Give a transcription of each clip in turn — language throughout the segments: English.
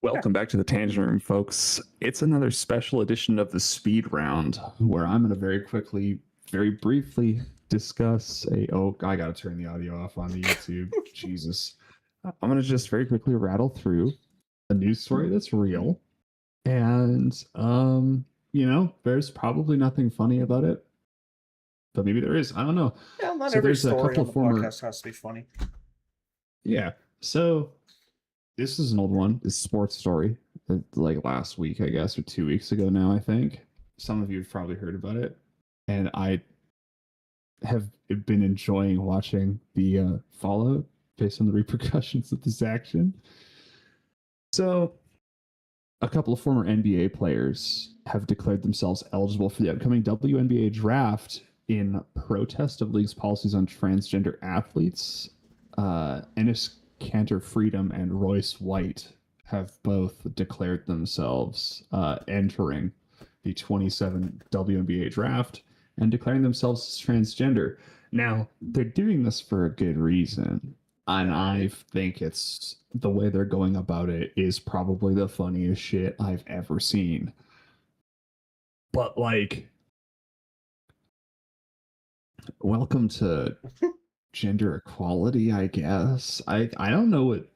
Welcome back to the Tangent Room, folks. It's another special edition of the Speed Round, where I'm going to very briefly discuss a. Oh, I got to turn the audio off on the YouTube. Jesus. I'm going to just very quickly rattle through a news story that's real. And, there's probably nothing funny about it, but maybe there is. I don't know. Yeah, not So every there's a story couple on the of former. podcast has to be funny. Yeah. So this is an old one. This sports story, like last week, I guess, or 2 weeks ago now, I think. Some of you have probably heard about it. And I have been enjoying watching the fallout based on the repercussions of this action. So, a couple of former NBA players have declared themselves eligible for the upcoming WNBA draft in protest of league's policies on transgender athletes. Ennis Cantor Freedom and Royce White have both declared themselves entering the 27 WNBA draft and declaring themselves transgender. Now, they're doing this for a good reason. And I think it's the way they're going about it is probably the funniest shit I've ever seen. But, like, welcome to gender equality, I guess. I don't know what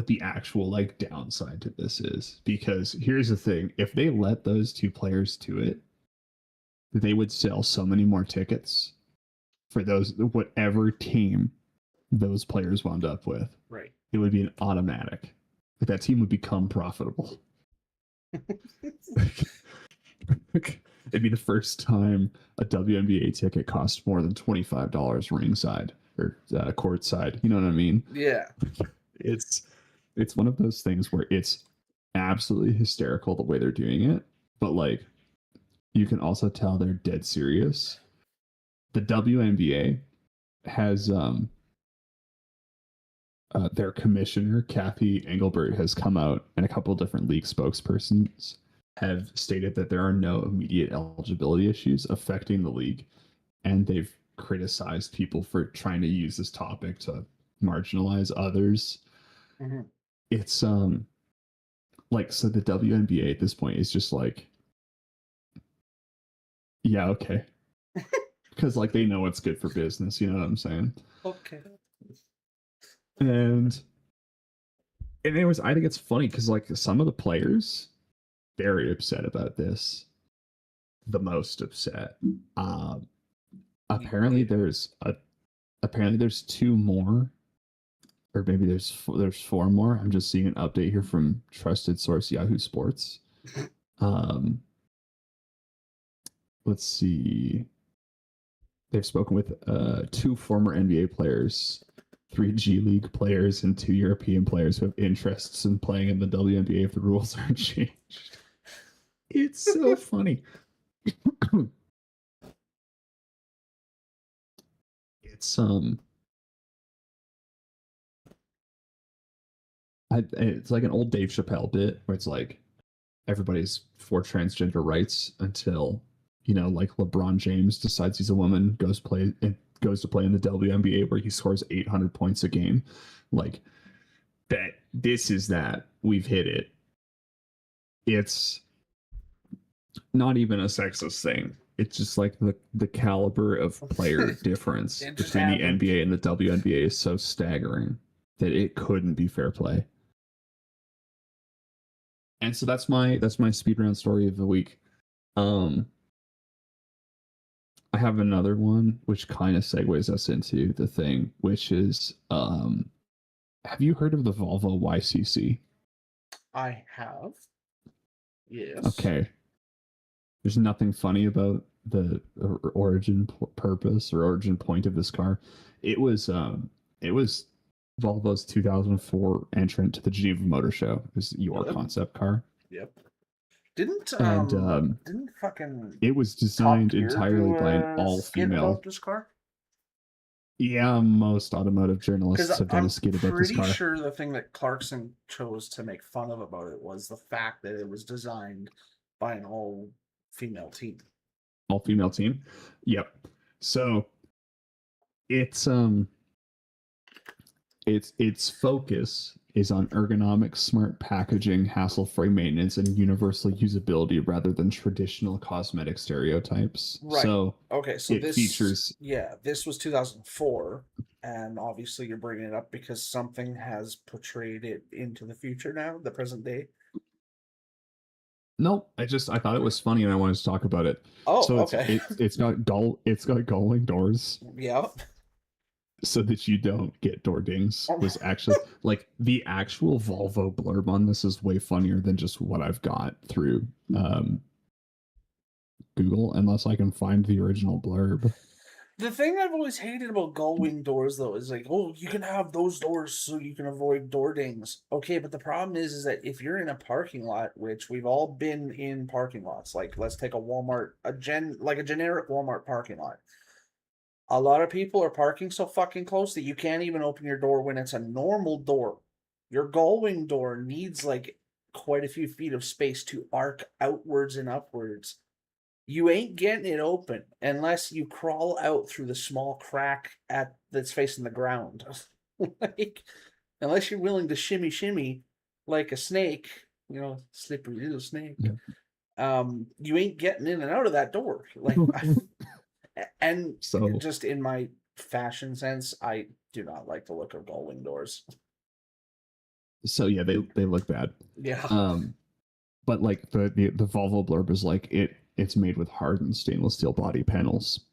the actual like downside to this is, because here's the thing: if they let those two players do it, they would sell so many more tickets for those whatever team those players wound up with. Right. It would be an automatic. That team would become profitable. It'd be the first time a WNBA ticket cost more than $25 ringside or courtside. You know what I mean? Yeah. It's one of those things where it's absolutely hysterical the way they're doing it, but like you can also tell they're dead serious. The WNBA has their commissioner Kathy Engelbert has come out, and a couple of different league spokespersons have stated that there are no immediate eligibility issues affecting the league, and they've criticized people for trying to use this topic to marginalize others. Mm-hmm. It's like, so the WNBA at this point is just like, yeah, okay. Because like they know what's good for business, you know what I'm saying? Okay. And anyways, I think it's funny because like some of the players very upset about this. The most upset. Apparently there's two more, or maybe there's four more. I'm just seeing an update here from trusted source Yahoo Sports. Let's see. They've spoken with two former NBA players, 3 G League players, and 2 European players who have interests in playing in the WNBA if the rules aren't changed. It's so funny. It's it's like an old Dave Chappelle bit where it's like everybody's for transgender rights until, you know, like LeBron James decides he's a woman, goes to play in the WNBA where he scores 800 points a game. Like that, this is that. We've hit it. It's not even a sexist thing. It's just like the caliber of player difference between the NBA and the WNBA is so staggering that it couldn't be fair play. And so that's my speed round story of the week. I have another one which kind of segues us into the thing, which is have you heard of the Volvo YCC? I have. Yes. Okay. There's nothing funny about the origin purpose or origin point of this car. It was Volvo's 2004 entrant to the Geneva Motor Show. It was your concept car. Yep. Didn't fucking it was designed entirely by an all-female this car? Yeah, most automotive journalists have done a skit about this car. I'm pretty sure the thing that Clarkson chose to make fun of about it was the fact that it was designed by an all-female team. All-female team? Yep. So it's its focus is on ergonomic, smart packaging, hassle-free maintenance, and universal usability rather than traditional cosmetic stereotypes. Right. So Okay, so it features this was 2004, and obviously you're bringing it up because something has portrayed it into the future now, the present day. no, I thought it was funny and I wanted to talk about it. Oh, So okay. it's got gullwing doors Yeah. so that you don't get door dings. Was actually like the actual Volvo blurb on this is way funnier than just what I've got through Google, unless I can find the original blurb. The thing I've always hated about gull-wing doors, though, is like, oh, you can have those doors so you can avoid door dings. Okay, but the problem is that if you're in a parking lot, which we've all been in parking lots, like let's take a Walmart, like a generic Walmart parking lot. A lot of people are parking so fucking close that you can't even open your door when it's a normal door. Your gull-wing door needs like quite a few feet of space to arc outwards and upwards. You ain't getting it open unless you crawl out through the small crack that's facing the ground. Like, unless you're willing to shimmy like a snake, slippery little snake. Yeah. You ain't getting in and out of that door. Like, and So just in my fashion sense, I do not like the look of gull-wing doors. So yeah, they look bad. Yeah. But like the Volvo blurb is like it's made with hardened stainless steel body panels,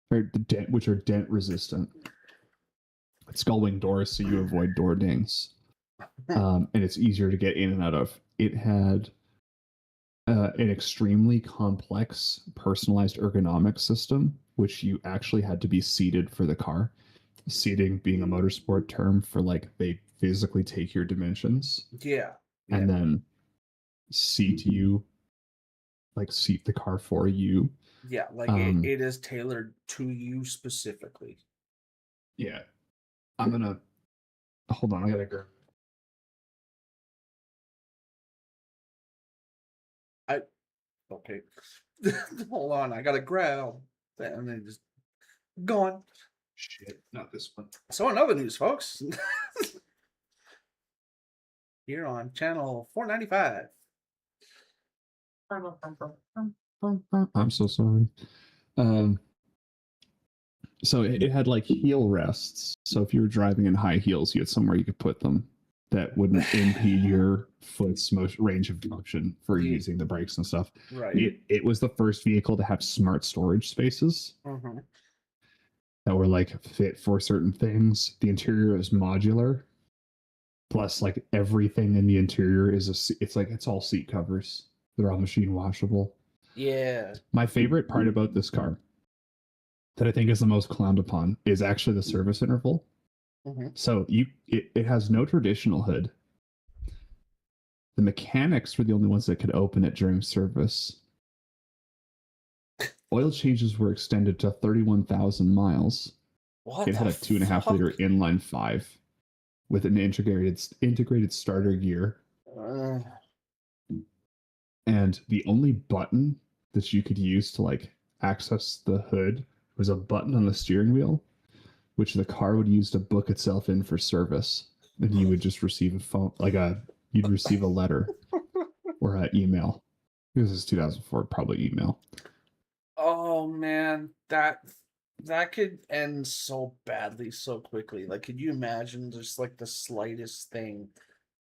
which are dent resistant. It's gull-wing doors, so you avoid door dings, and it's easier to get in and out of. It had an extremely complex personalized ergonomic system, which you actually had to be seated for the car. Seating being a motorsport term for like they physically take your dimensions. Yeah. And then seat the car for you. Yeah, like it is tailored to you specifically. Yeah. I'm gonna hold on, I gotta go. Okay. Hold on, I gotta grab that and then just gone. Shit, not this one. So in other news, folks. Here on channel 495. I'm so sorry. So it had like heel rests. So if you were driving in high heels, you had somewhere you could put them that wouldn't impede your foot's range of motion for using the brakes and stuff. Right. It was the first vehicle to have smart storage spaces that were like fit for certain things. The interior is modular. Plus, like everything in the interior is it's all seat covers. They're all machine washable. Yeah. My favorite part about this car that I think is the most clowned upon is actually the service interval. So it has no traditional hood. The mechanics were the only ones that could open it during service. Oil changes were extended to 31,000 miles. What? It had a 2.5 liter inline 5 with an integrated starter gear. And the only button that you could use to like access the hood was a button on the steering wheel, which the car would use to book itself in for service. And you would just receive you'd receive a letter or an email. This is 2004, probably email. Oh man, that could end so badly so quickly. Like, could you imagine just like the slightest thing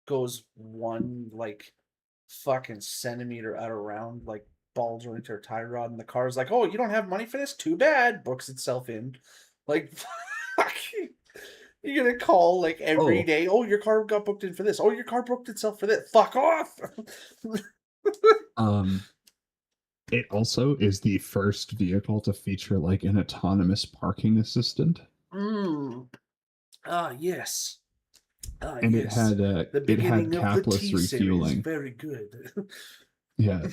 goes one like fucking centimeter out around like ball joint or tie rod, and the car's like, oh, you don't have money for this? Too bad. Books itself in. Like, you're gonna call like every day. Oh, your car got booked in for this. Oh, your car booked itself for that. Fuck off. It also is the first vehicle to feature like an autonomous parking assistant. Yes. And yes. It had capless refueling. Very good. Yeah.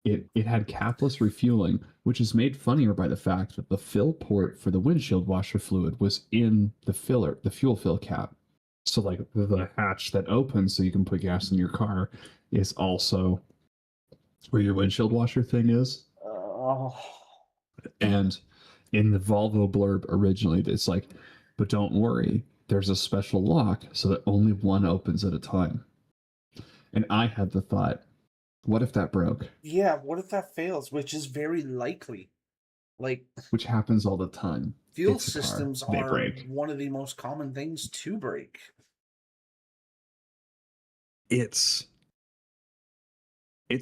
It had capless refueling, which is made funnier by the fact that the fill port for the windshield washer fluid was in the fuel fill cap. So like the hatch that opens so you can put gas in your car is also where your windshield washer thing is. And in the Volvo blurb originally, it's like, but don't worry, there's a special lock so that only one opens at a time. And I had the thought, what if that broke? Yeah, what if that fails? Which is very likely. Like, Which happens all the time. fuel It's a car. systems They are break. one of the most common things to break. It's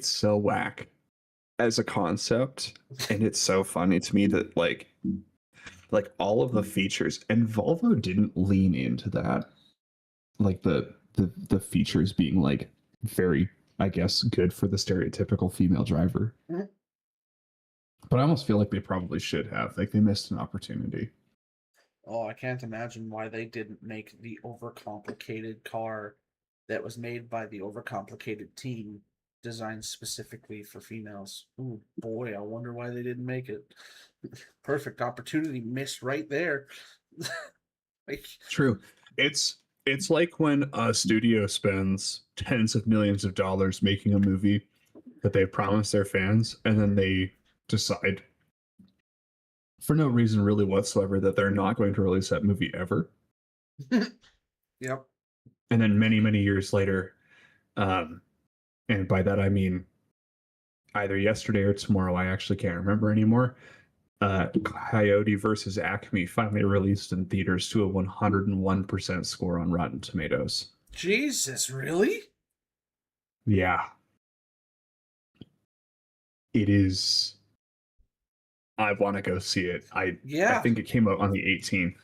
so whack as a concept, and it's so funny to me that like all of the features, and Volvo didn't lean into that, like the features being like very, I guess, good for the stereotypical female driver. Mhm. But I almost feel like they probably should have. Like they missed an opportunity. Oh, I can't imagine why they didn't make the overcomplicated car that was made by the overcomplicated team designed specifically for females. Ooh, boy, I wonder why they didn't make it. Perfect opportunity missed right there. Like, True. It's like when a studio spends tens of millions of dollars making a movie that they promise their fans, and then they decide for no reason really whatsoever that they're not going to release that movie ever. yep. And then many years later, and by that I mean either yesterday or tomorrow, I actually can't remember anymore. Coyote versus Acme finally released in theaters to a 101% score on Rotten Tomatoes. Jesus, really? Yeah. It is. I want to go see it. I Yeah. think it came out on the 18th.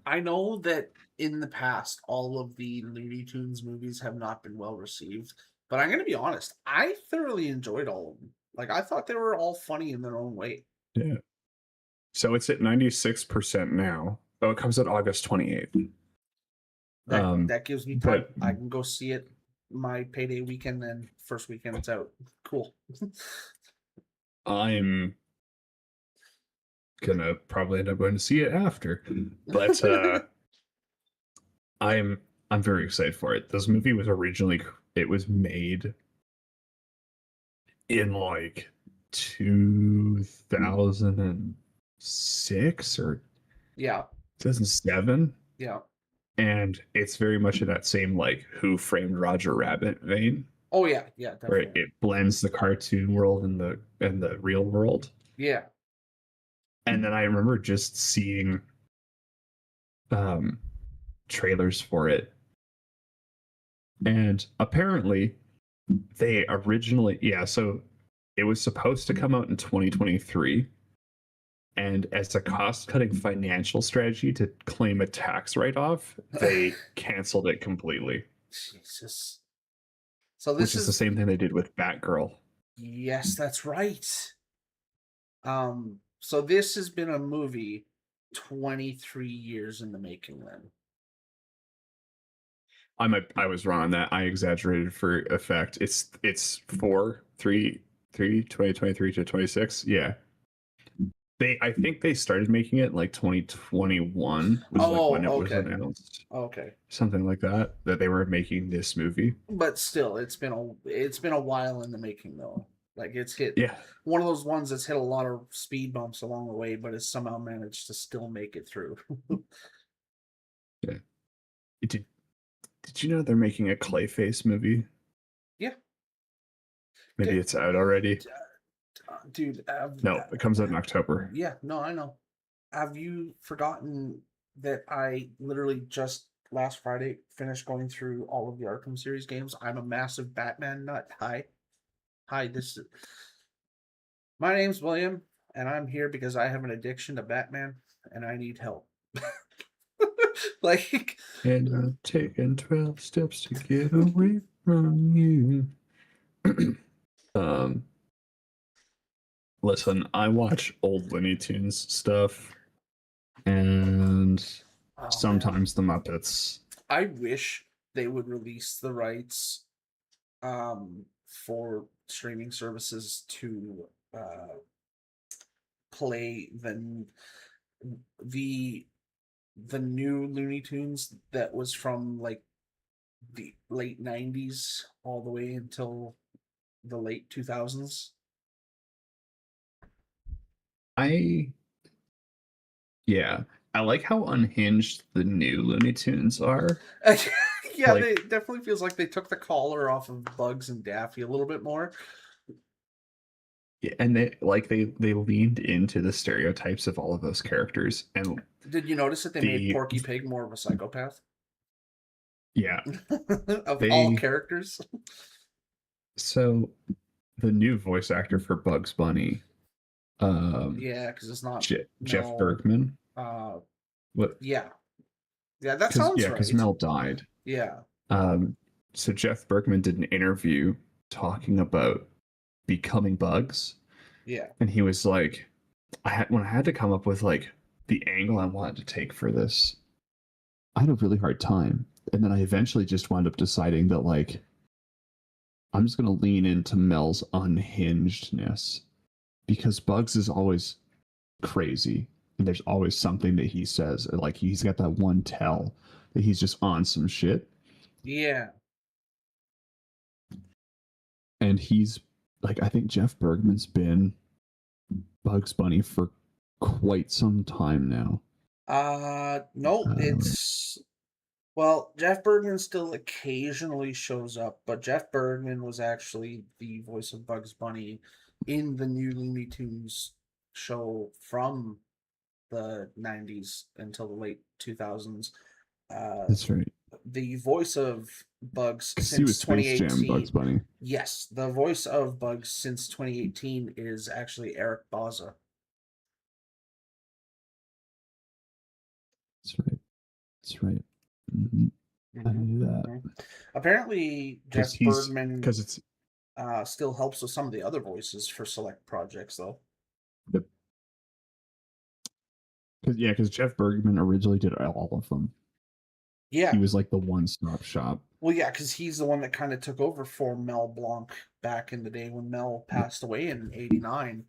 I know that in the past, all of the Looney Tunes movies have not been well received, but I'm going to be honest, I thoroughly enjoyed all of them. Like, I thought they were all funny in their own way. Yeah. So it's at 96% now. Oh, it comes out August 28th. That gives me time. I can go see it my payday weekend, and first weekend it's out. Cool. I'm gonna probably end up going to see it after, but I'm very excited for it. This movie was originally, it was made in like 2006 or Yeah. 2007, Yeah. and it's very much in that same like Who Framed Roger Rabbit vein, Oh yeah. Yeah. where Definitely. it blends the cartoon world and the real world. Yeah. And then I remember just seeing trailers for it, and apparently they originally, so it was supposed to come out in 2023, and as a cost-cutting financial strategy to claim a tax write-off, they canceled it completely. Jesus. So Which is the same thing they did with Batgirl. Yes, that's right. So this has been a movie 23 years in the making then. I was wrong on that. I exaggerated for effect. It's 2023 to 26. Yeah. I think they started making it like 2021 was like when it was announced. Okay. Something like that they were making this movie. But still, it's been a while in the making though. Like it's hit Yeah. one of those ones that's hit a lot of speed bumps along the way, but has somehow managed to still make it through. Yeah. Did you know they're making a Clayface movie? Yeah. Maybe it's out already. Dude, no, it comes out in October. Yeah, no, I know. Have you forgotten that I literally just last Friday finished going through all of the Arkham series games? I'm a massive Batman nut. Hi, this is my name's William, and I'm here because I have an addiction to Batman, and I need help. Like, and I'm taking 12 steps to get away from you. Listen, I watch old Looney Tunes stuff, and sometimes the Muppets. I wish they would release the rights for streaming services to play the new Looney Tunes that was from like the late 90s all the way until the late 2000s. I I like how unhinged the new Looney Tunes are. Yeah, Like, they definitely feels like they took the collar off of Bugs and Daffy a little bit more. yeah, and they leaned into the stereotypes of all of those characters, and Did you notice that they made the Porky Pig more of a psychopath? yeah Of all they characters? so the new voice actor for Bugs Bunny, um, Yeah, because it's not Jeff Mel. Bergman. Uh, What? yeah, yeah, that sounds Because right. Mel died. Yeah, Um, so Jeff Bergman did an interview talking about becoming Bugs, yeah, and he was like, when I had to come up with like the angle I wanted to take for this, I had a really hard time. And then I eventually just wound up deciding that like I'm just gonna lean into Mel's unhingedness because Bugs is always crazy and there's always something that he says. Like he's got that one tell that he's just on some shit. yeah. And he's like I think Jeff Bergman's been Bugs Bunny for quite some time now. No, Um, it's well, Jeff Bergman still occasionally shows up, but Jeff Bergman was actually the voice of Bugs Bunny in the new Looney Tunes show from the 90s until the late 2000s. Uh, that's right. the voice of Bugs Because he was since Space Jam 2018. Bugs Bunny. Yes, the voice of Bugs since 2018 is actually Eric Baza. That's right. That's right. Mm-hmm. I knew that Apparently, Jeff because Bergman it's still helps with some of the other voices for select projects, though. the because Jeff Bergman originally did all of them. Yeah, He was like the one-stop shop. well, yeah, because he's the one that kind of took over for Mel Blanc back in the day when Mel passed away in '89,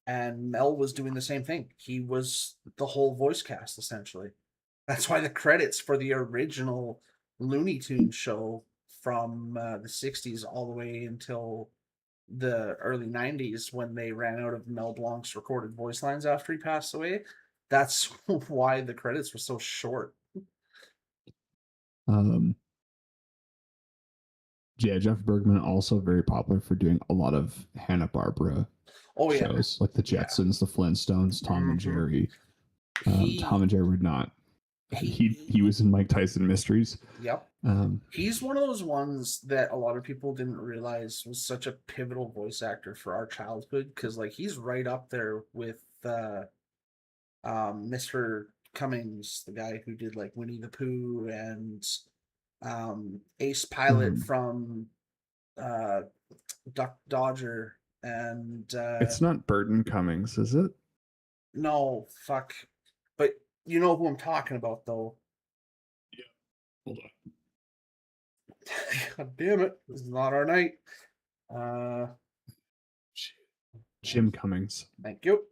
and Mel was doing the same thing. He was the whole voice cast essentially. That's why the credits for the original Looney Tunes show from the '60s all the way until the early '90s when they ran out of Mel Blanc's recorded voice lines after he passed away. That's why the credits were so short. Um, yeah, Jeff Bergman also very popular for doing a lot of Hanna Barbera Oh yeah, shows like the yeah. Jetsons, the Flintstones, Tom and Mm-hmm. Jerry. Tom He and Jerry would not. He he. was in Mike Tyson Mysteries. Yep. Um, He's one of those ones that a lot of people didn't realize was such a pivotal voice actor for our childhood because like he's right up there with Mr. Cummings, the guy who did like Winnie the Pooh and Ace Pilot um, from uh, Duck Dodger and it's not Burton Cummings, is it? no fuck, but you know who I'm talking about though. Yeah. Hold on. God damn it, this is not our night. Uh, Jim Cummings. Thank you.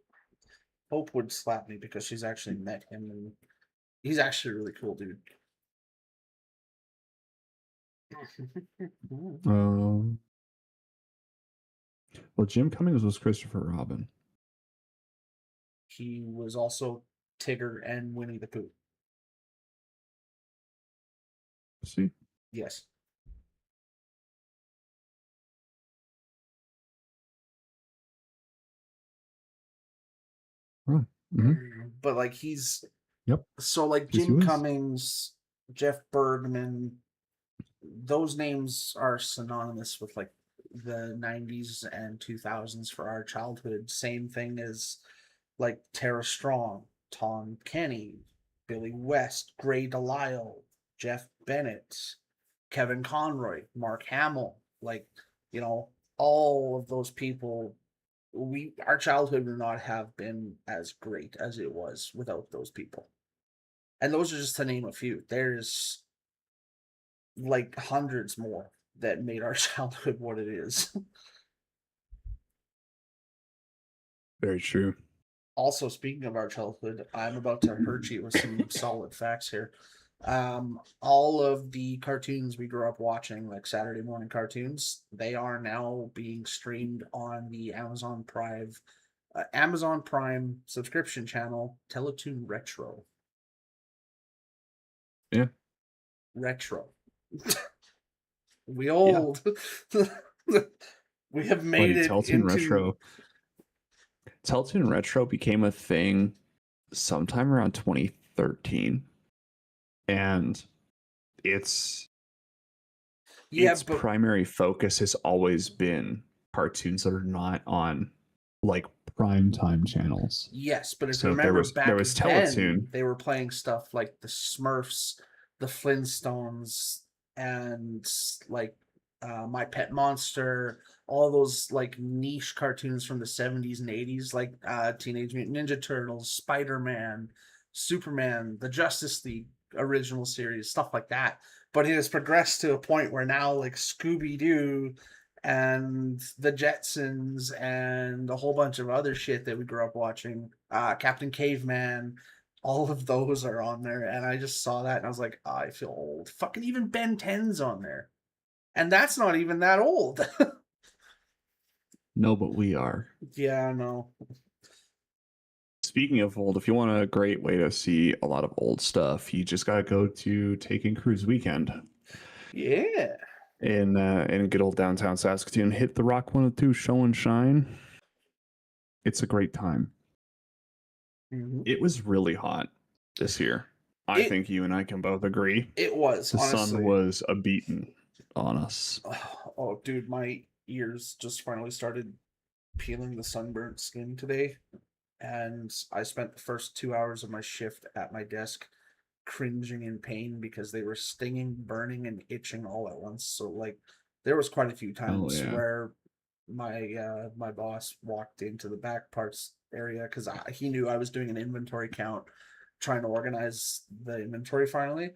Hope would slap me because she's actually met him and he's actually a really cool dude. Well, Jim Cummings was Christopher Robin. He was also Tigger and Winnie the Pooh. See? Yes. Right. Mm-hmm. But like he's Yep. so like Yes, he Jim was. Cummings, Jeff Bergman, those names are synonymous with like the 90s and 2000s for our childhood. Same thing as like Tara Strong, Tom Kenny, Billy West, Gray Delisle, Jeff Bennett, Kevin Conroy, Mark Hamill, like, you know, all of those people. Our childhood would not have been as great as it was without those people. And those are just to name a few. There's like hundreds more that made our childhood what it is. Very true. Also, speaking of our childhood, I'm about to hurt you with some solid facts here. All of the cartoons we grew up watching, like Saturday morning cartoons, they are now being streamed on the Amazon Prime subscription channel, Teletoon Retro. Yeah. Retro. We Yeah. old. We have made Buddy, it Teletoon into. Retro. Teletoon Retro became a thing sometime around 2013. And its Yeah, its but primary focus has always been cartoons that are not on like prime time channels. yes, but if you So there remember was back then, Teletoon. they were playing stuff like the Smurfs, the Flintstones, and like My Pet Monster, all those like niche cartoons from the 70s and 80s, like Teenage Mutant Ninja Turtles, Spider-Man, Superman, the Justice League original series, stuff like that. But it has progressed to a point where now like Scooby-Doo and the Jetsons and a whole bunch of other shit that we grew up watching. Captain Caveman, all of those are on there, and I just saw that and I was like, oh, I feel old. Fucking even Ben 10's on there, and that's not even that old. No, but we are. Yeah, I know. Speaking of old, if you want a great way to see a lot of old stuff, you just gotta go to Taking Cruise Weekend Yeah. in good old downtown Saskatoon. Hit the Rock 102 show and shine. It's a great time. Mm-hmm. It was really hot this year. I think you and I can both agree. It was, The honestly. sun was a beating on us. Oh, dude, my ears just finally started peeling the sunburnt skin today. And I spent the first 2 hours of my shift at my desk cringing in pain because they were stinging, burning, and itching all at once. So like there was quite a few times where my boss walked into the back parts area because he knew I was doing an inventory count, trying to organize the inventory finally.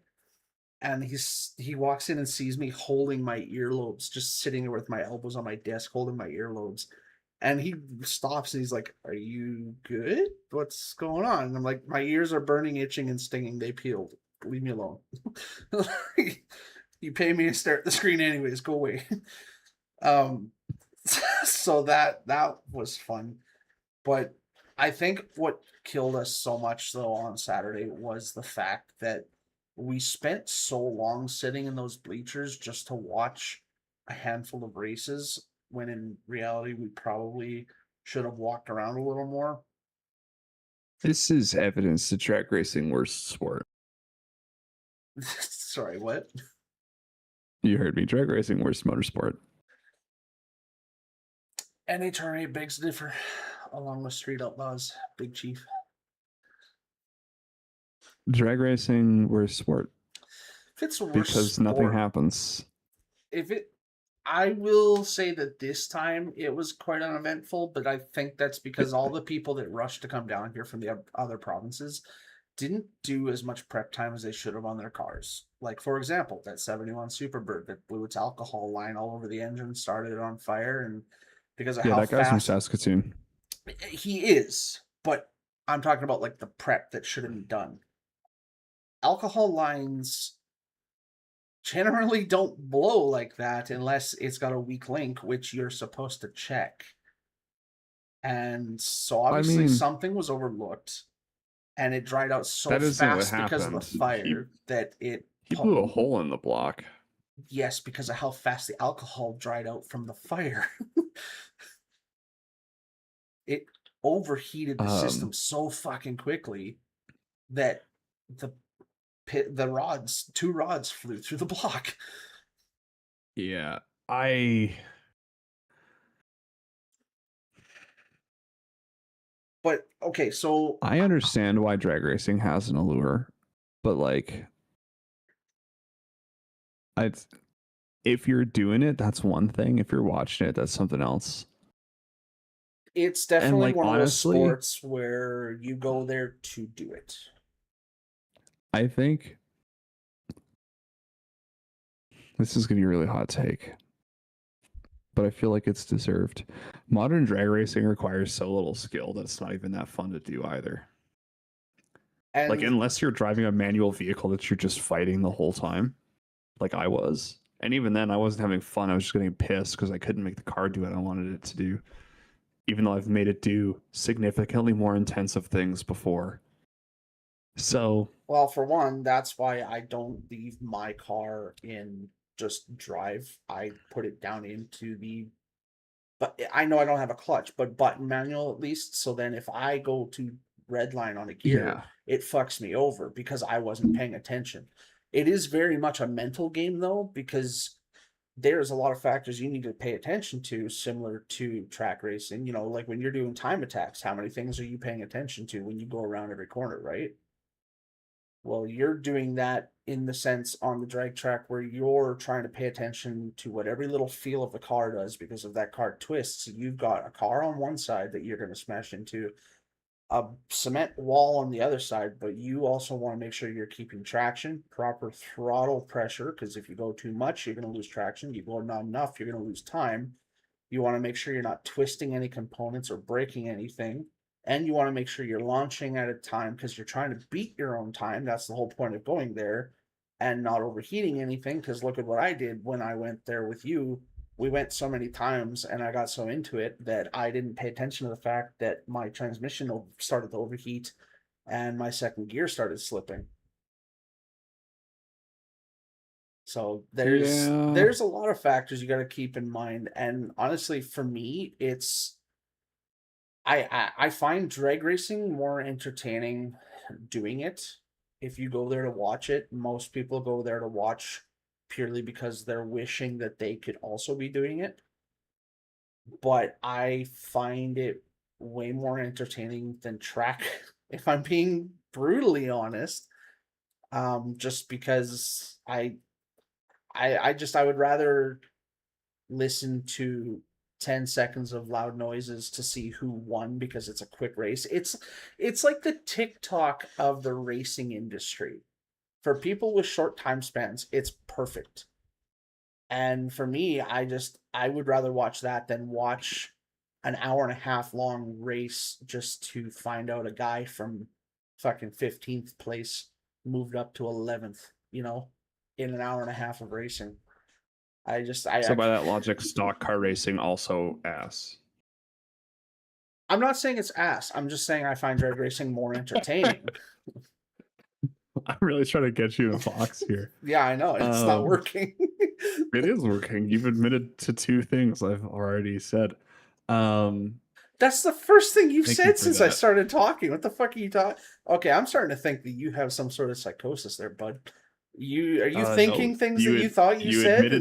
And he walks in and sees me holding my earlobes, just sitting there with my elbows on my desk, holding my earlobes. And he stops and he's like, "Are you good? What's going on?" And I'm like, "My ears are burning, itching, and stinging. They peeled. Leave me alone." You pay me to stare at the screen anyways. Go away. Um, so that was fun. But I think what killed us so much though on Saturday was the fact that we spent so long sitting in those bleachers just to watch a handful of races when in reality we probably should have walked around a little more. This is evidence that track racing worst sport. Sorry, what? You heard me. Drag racing worst motorsport. NHRA begs to differ, along with Street Outlaws, Big Chief. Drag racing worst sport. If it's worst because sport, nothing happens. I will say that this time it was quite uneventful, but I think that's because all the people that rushed to come down here from the other provinces didn't do as much prep time as they should have on their cars. Like, for example, that 71 Superbird that blew its alcohol line all over the engine, started it on fire, and because of how that guy's fast... from Saskatoon. He is, but I'm talking about like the prep that should have been done. Alcohol lines generally don't blow like that unless it's got a weak link, which you're supposed to check. And so obviously something was overlooked, and it dried out so fast because of the fire that it... He blew a hole in the block. Yes, because of how fast the alcohol dried out from the fire. It overheated the system so fucking quickly that two rods flew through the block. Yeah, But okay, so I understand why drag racing has an allure, but like, if you're doing it, that's one thing. If you're watching it, that's something else. It's definitely one of those sports where you go there to do it. I think this is going to be a really hot take, but I feel like it's deserved. Modern drag racing requires so little skill that it's not even that fun to do either. And like, unless you're driving a manual vehicle that you're just fighting the whole time, like I was. And even then, I wasn't having fun. I was just getting pissed because I couldn't make the car do what I wanted it to do. Even though I've made it do significantly more intensive things before. So Well, for one, that's why I don't leave my car in just drive. I put it down into the, but I know I don't have a clutch, but button manual at least. So then if I go to red line on a gear, Yeah. it fucks me over because I wasn't paying attention. It is very much a mental game though, because there's a lot of factors you need to pay attention to, similar to track racing. You know, like when you're doing time attacks, how many things are you paying attention to when you go around every corner, right? Well, you're doing that in the sense on the drag track where you're trying to pay attention to what every little feel of the car does, because if that car twists, you've got a car on one side that you're going to smash into, a cement wall on the other side, but you also want to make sure you're keeping traction, proper throttle pressure, because if you go too much, you're going to lose traction. You go not enough, you're going to lose time. You want to make sure you're not twisting any components or breaking anything. And you want to make sure you're launching at a time because you're trying to beat your own time. That's the whole point of going there, and not overheating anything. Because look at what I did when I went there with you. We went so many times and I got so into it that I didn't pay attention to the fact that my transmission started to overheat and my second gear started slipping. So Yeah. there's a lot of factors you got to keep in mind. And honestly, for me, it's I find drag racing more entertaining doing it. If you go there to watch it, most people go there to watch purely because they're wishing that they could also be doing it. But I find it way more entertaining than track, if I'm being brutally honest. Just because I would rather listen to 10 seconds of loud noises to see who won because it's a quick race. It's like the TikTok of the racing industry. For people with short time spans, it's perfect. And for me, I would rather watch that than watch an hour and a half long race just to find out a guy from fucking 15th place moved up to 11th, in an hour and a half of racing. So by that logic, stock car racing also ass. I'm not saying it's ass. I'm just saying I find drag racing more entertaining. I'm really trying to get you in a box here. Yeah, I know. It's not working. It is working. You've admitted to two things I've already said. That's the first thing you've Thank said you for since I that. started talking. What the fuck are you talking? Okay, I'm starting to think that you have some sort of psychosis there, bud. Are you thinking No, things that you thought you said?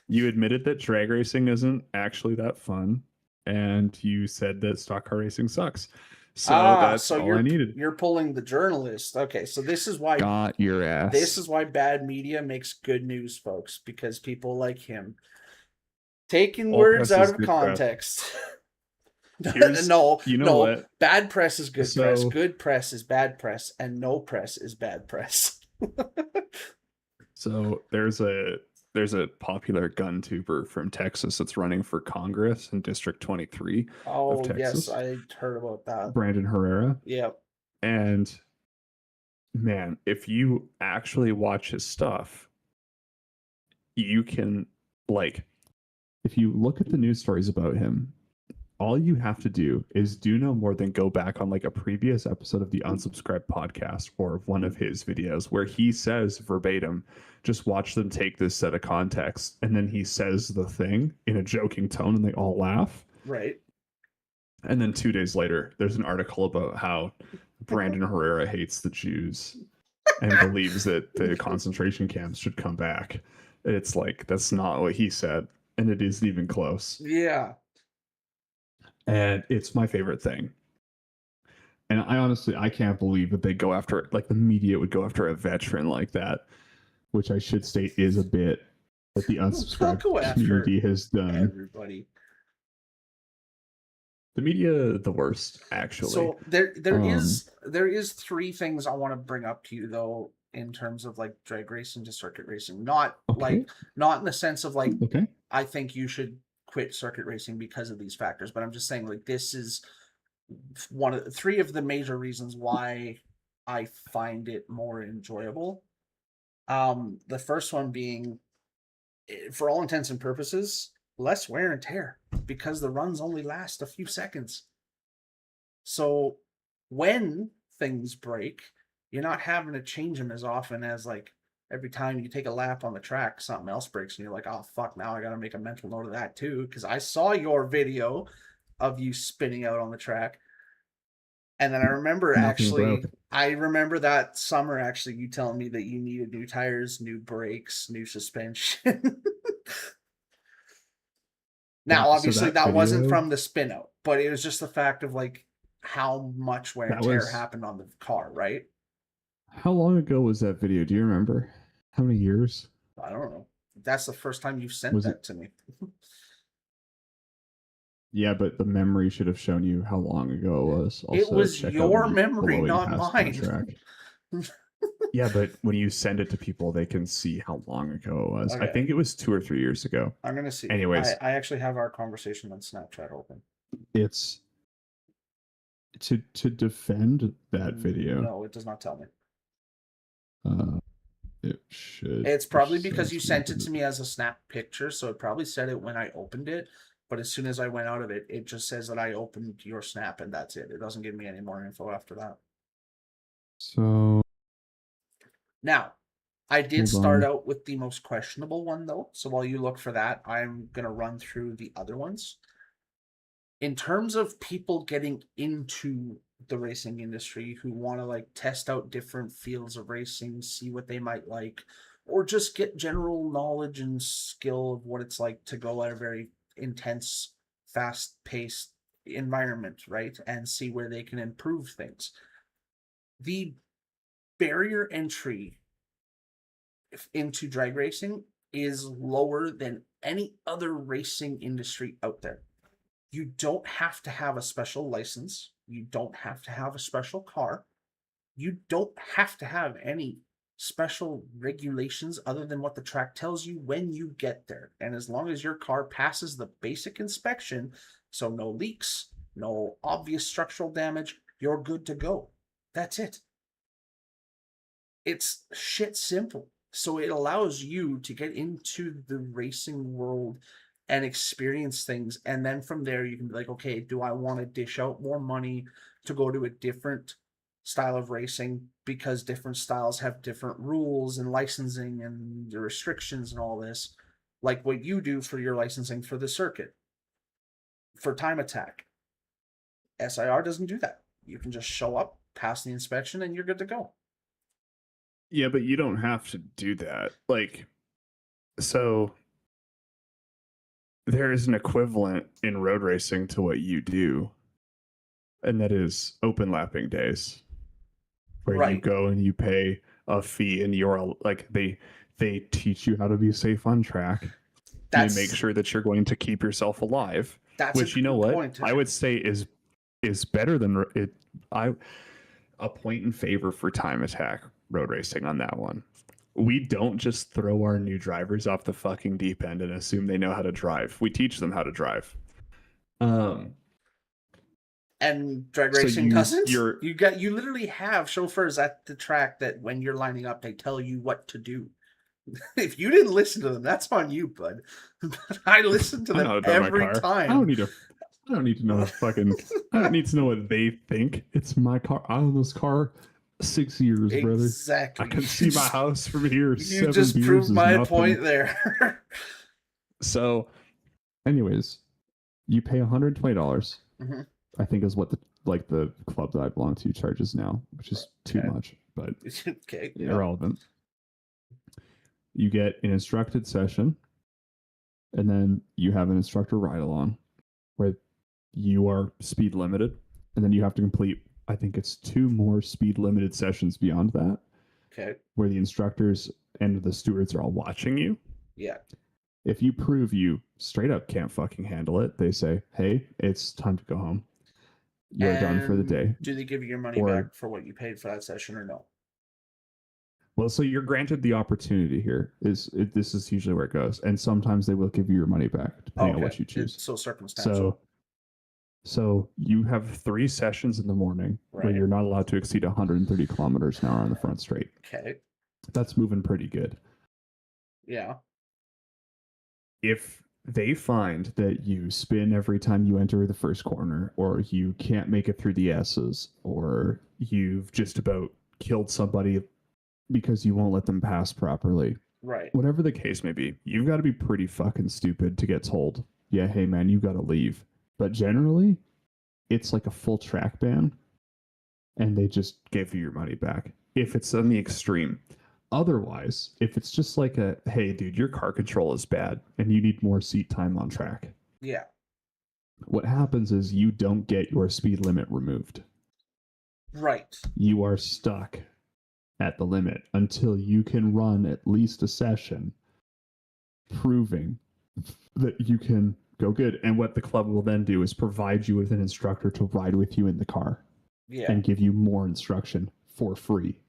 You admitted that drag racing isn't actually that fun, and you said that stock car racing sucks. So that's so all I needed. You're pulling the journalist. Okay, so this is why Got your ass. this is why bad media makes good news, folks, because people like him taking All words press out is of good press. context. Here's- no, you know no. what? Bad press is good press. So- Good press is bad press, and no press is bad press. So there's a popular gun tuber from Texas that's running for Congress in District 23 Oh of yes, Texas. I heard about that. Brandon Herrera. Yep. And man, if you actually watch his stuff, you can, like, if you look at the news stories about him, all you have to do is do no more than go back on like a previous episode of the Unsubscribed podcast or one of his videos where he says verbatim, just watch them take this out of context. And then he says the thing in a joking tone and they all laugh. Right. And then 2 days later, there's an article about how Brandon Herrera hates the Jews and believes that the concentration camps should come back. It's like, that's not what he said. And it isn't even close. Yeah. And it's my favorite thing. And I honestly, I can't believe that they go after, like the media would go after a veteran like that, which I should state is a bit that the unsubscribed community has done. Everybody. The media, the worst, actually. So there is three things I want to bring up to you though, in terms of like drag racing to circuit racing. Not in the sense of like, I think you should quit circuit racing because of these factors, but I'm just saying like this is one of three of the major reasons why I find it more enjoyable. The first one being, for all intents and purposes, less wear and tear because the runs only last a few seconds. So when things break, you're not having to change them as often as like every time you take a lap on the track, something else breaks, and you're like, oh fuck, now I gotta make a mental note of that too, because I saw your video of you spinning out on the track. And then Nothing broke. I remember that summer actually you telling me that you needed new tires, new brakes, new suspension. Now, Yeah, so obviously, that that wasn't video, from the spin out, but it was just the fact of like how much wear and that tear was happened on the car, right? how long ago was that video? Do you remember? How many years? I don't know. That's the first time you've sent Was it? that to me. Yeah, but the memory should have shown you how long ago it was. It Also, was check out your me memory, blowing not past my mine. track. Yeah, but when you send it to people, they can see how long ago it was. I Okay. think it was 2 or 3 years ago. I'm gonna see. Anyways, I actually have our conversation on Snapchat open. it's to defend that video. No, it does not tell me. It should. It's probably it because says you sent it to me as a snap picture, so it probably said it when I opened it. But as soon as I went out of it, it just says that I opened your snap, and that's it. It doesn't give me any more info after that. So Now, I did Hold start on. out with the most questionable one, though. So while you look for that, I'm going to run through the other ones. In terms of people getting into the racing industry who want to like test out different fields of racing, see what they might like, or just get general knowledge and skill of what it's like to go at a very intense, fast paced environment, right? And see where they can improve things. The barrier entry into drag racing is lower than any other racing industry out there. You don't have to have a special license. You don't have to have a special car. You don't have to have any special regulations other than what the track tells you when you get there. And as long as your car passes the basic inspection, so no leaks, no obvious structural damage, you're good to go. That's it. It's shit simple. So it allows you to get into the racing world and experience things. And then from there, you can be like, okay, do I want to dish out more money to go to a different style of racing because different styles have different rules and licensing and the restrictions and all this, like what you do for your licensing for the circuit. For Time Attack, SIR doesn't do that. You can just show up, pass the inspection, and you're good to go. Yeah, but you don't have to do that. Like, so there is an equivalent in road racing to what you do, and that is open lapping days, where you Right. go and you pay a fee, and you're like they teach you how to be safe on track. They make sure that you're going to keep yourself alive. That's Which, a you know good what, point. I would say is better than it. A point in favor for Time Attack road racing on that one. We don't just throw our new drivers off the fucking deep end and assume they know how to drive. We teach them how to drive. And drag So racing doesn't. you're You literally have chauffeurs at the track that when you're lining up, they tell you what to do. If you didn't listen to them, that's on you, bud. But I listen to I know them how to drive my every car. time. I don't need to know fucking. I don't need to know what they think. It's my car. I own this car 6 years, brother. Exactly. I can see my house from here. You 7 just beers proved is my nothing. point there. So, anyways, you pay $120. Mhm. I think is what the club that I belong to charges now, which is too Okay. much, but Okay. Yeah. irrelevant. You get an instructed session, and then you have an instructor ride along where you are speed limited, and then you have to complete, I think it's 2 more speed limited sessions beyond that, Okay. where the instructors and the stewards are all watching you. Yeah. If you prove you straight up can't fucking handle it, they say, hey, it's time to go home. You're done for the day. Do they give you your money back for what you paid for that session or no? Well, so you're granted the opportunity here. This is usually where it goes, and sometimes they will give you your money back depending on what you choose. It's so circumstantial. So you have 3 sessions in the morning where Right. you're not allowed to exceed 130 kilometers an hour on the front straight. Okay. That's moving pretty good. Yeah. If they find that you spin every time you enter the first corner, or you can't make it through the S's, or you've just about killed somebody because you won't let them pass properly. Right. Whatever the case may be, you've got to be pretty fucking stupid to get told, yeah, hey man, you got to leave. But generally, it's like a full track ban, and they just give you your money back if it's on the extreme. Otherwise, if it's just like a, hey dude, your car control is bad and you need more seat time on track, Yeah. what happens is you don't get your speed limit removed. Right. You are stuck at the limit until you can run at least a session proving that you can go good. And what the club will then do is provide you with an instructor to ride with you in the car. Yeah. And give you more instruction for free.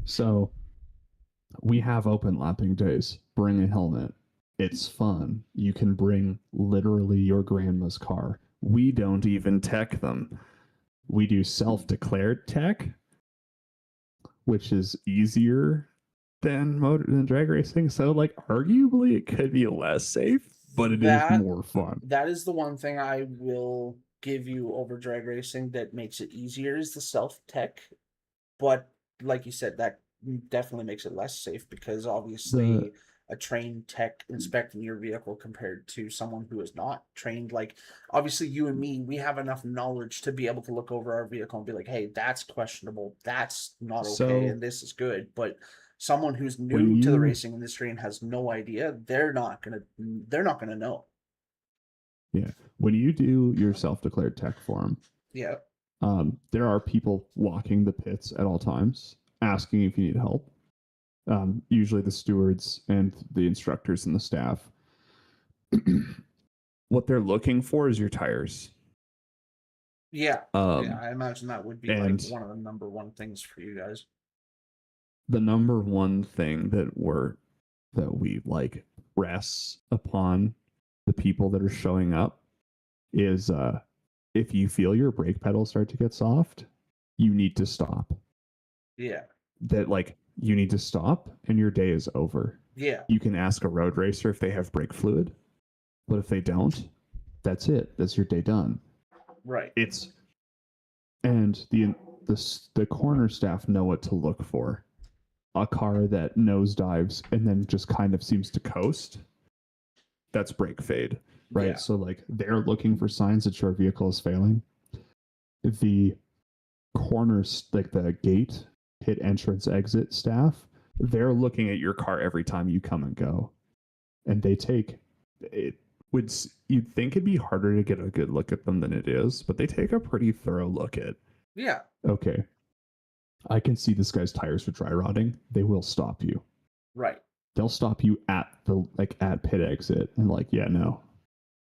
So we have open lapping days. Bring a helmet. It's fun. You can bring literally your grandma's car. We don't even tech them. We do self-declared tech, which is easier than drag racing. So like arguably it could be less safe, but it is more fun. That is the one thing I will give you over drag racing that makes it easier is the self-tech. But like you said, that definitely makes it less safe because obviously a trained tech inspecting your vehicle compared to someone who is not trained, like obviously you and me, we have enough knowledge to be able to look over our vehicle and be like, hey, that's questionable, that's not okay, and this is good. But someone who's new to the racing industry and has no idea, they're not gonna know. Yeah. When you do your self-declared tech form, yeah, there are people walking the pits at all times, asking if you need help. Usually the stewards and the instructors and the staff. What they're looking for is your tires. Yeah. Yeah, I imagine that would be like one of the number one things for you guys. The number one thing that we like press upon the people that are showing up is if you feel your brake pedal start to get soft, you need to stop. Yeah. That like you need to stop and your day is over. Yeah. You can ask a road racer if they have brake fluid, but if they don't, that's it. That's your day done. Right. And the corner staff know what to look for. A car that nosedives and then just kind of seems to coast, that's brake fade, right? Yeah. So like they're looking for signs that your vehicle is failing. The corners, like the gate, pit entrance, exit staff, they're looking at your car every time you come and go, and they take it. You'd think it'd be harder to get a good look at them than it is, but they take a pretty thorough look at. Yeah. Okay. I can see this guy's tires are dry rotting. They will stop you. Right. They'll stop you at pit exit and like, yeah, no,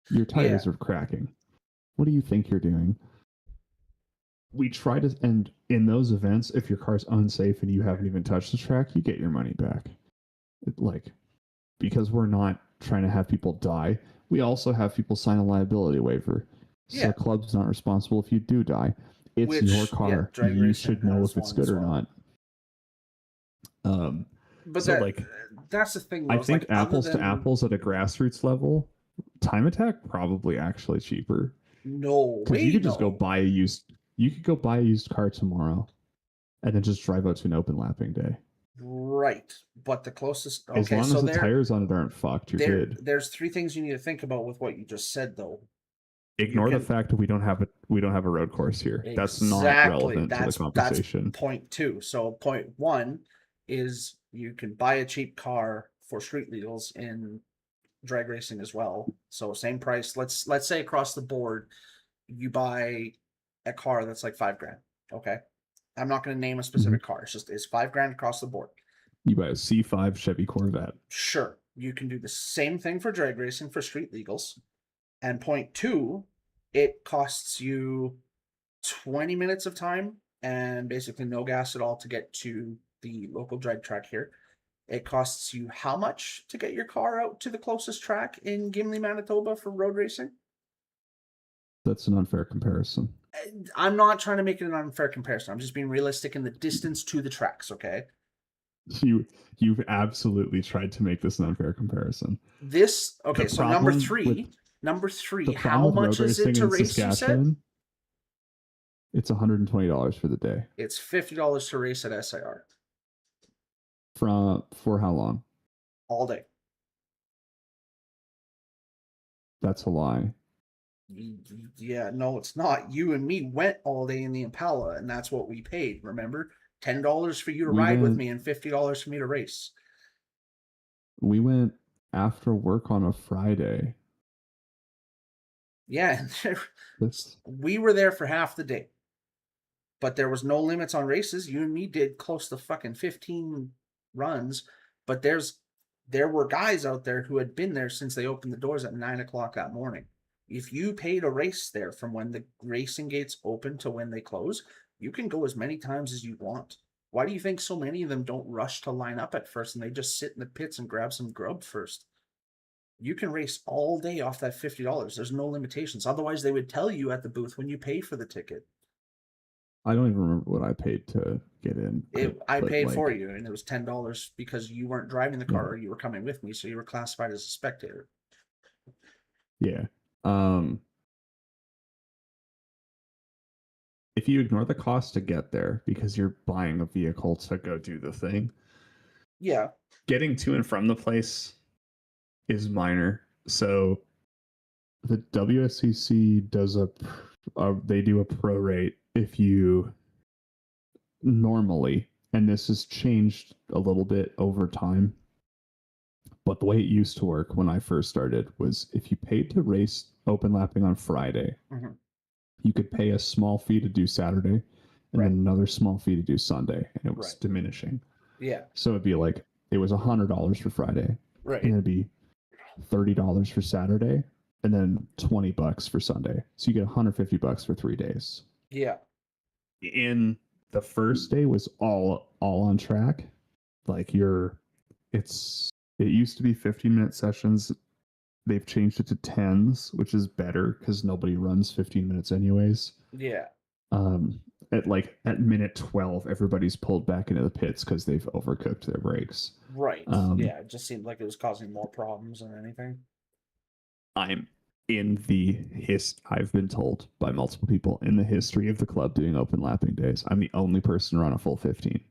your tires are cracking. What do you think you're doing? We try to, and in those events, if your car's unsafe and you haven't even touched the track, you get your money back. Because we're not trying to have people die, we also have people sign a liability waiver. So club's not responsible if you do die. It's your car. You should know if it's good or not. But so that's the thing. Though, I think apples to apples at a grassroots level, Time Attack probably actually cheaper. No, because you could just go buy a used. You could go buy a used car tomorrow, and then just drive out to an open lapping day. Right, but the closest. Okay, as long as the tires on it aren't fucked, you're good. There's three things you need to think about with what you just said, though. Ignore the fact that we don't have a road course here. Exactly. That's not relevant to the conversation. That's point two. So point one is you can buy a cheap car for street legals in drag racing as well. So same price. Let's say across the board, you buy a car that's like $5,000. Okay, I'm not going to name a specific car. It's $5,000 across the board. You buy a C5 Chevy Corvette. Sure, you can do the same thing for drag racing for street legals. And point two, it costs you 20 minutes of time and basically no gas at all to get to the local drag track here. It costs you how much to get your car out to the closest track in Gimli, Manitoba for road racing? That's an unfair comparison. I'm not trying to make it an unfair comparison. I'm just being realistic in the distance to the tracks, okay? You've absolutely tried to make this an unfair comparison. So number three, how much is it to race, you said? It's $120 for the day. It's $50 to race at SIR For how long? all day. That's a lie. Yeah, no, it's not. You and me went all day in the Impala, and that's what we paid. Remember, $10 for you to ride with me and $50 for me to race. We went after work on a Friday. Yeah, we were there for half the day, but there was no limits on races. You and me did close to fucking 15 runs, but there were guys out there who had been there since they opened the doors at 9 o'clock that morning. If you paid a race there from when the racing gates open to when they close, you can go as many times as you want. Why do you think so many of them don't rush to line up at first and they just sit in the pits and grab some grub first? You can race all day off that $50. There's no limitations. Otherwise, they would tell you at the booth when you pay for the ticket. I don't even remember what I paid to get in. I paid for you, and it was $10 because you weren't driving the car. Yeah. You were coming with me, so you were classified as a spectator. Yeah. If you ignore the cost to get there because you're buying a vehicle to go do the thing, yeah, getting to and from the place is minor. So the WSCC does they do a prorate if you normally, and this has changed a little bit over time, but the way it used to work when I first started was if you paid to race open lapping on Friday, you could pay a small fee to do Saturday and then another small fee to do Sunday, and it was diminishing. Yeah. So it'd be like it was $100 for Friday, right? And it'd be $30 for Saturday, and then $20 for Sunday. So you get $150 for 3 days. Yeah. In the first day was all on track. Like it used to be 15-minute sessions. They've changed it to 10s, which is better because nobody runs 15 minutes anyways. Yeah. At minute 12, everybody's pulled back into the pits because they've overcooked their brakes. Right. Yeah, it just seemed like it was causing more problems than anything. I've been told by multiple people in the history of the club doing open lapping days, I'm the only person to run a full 15.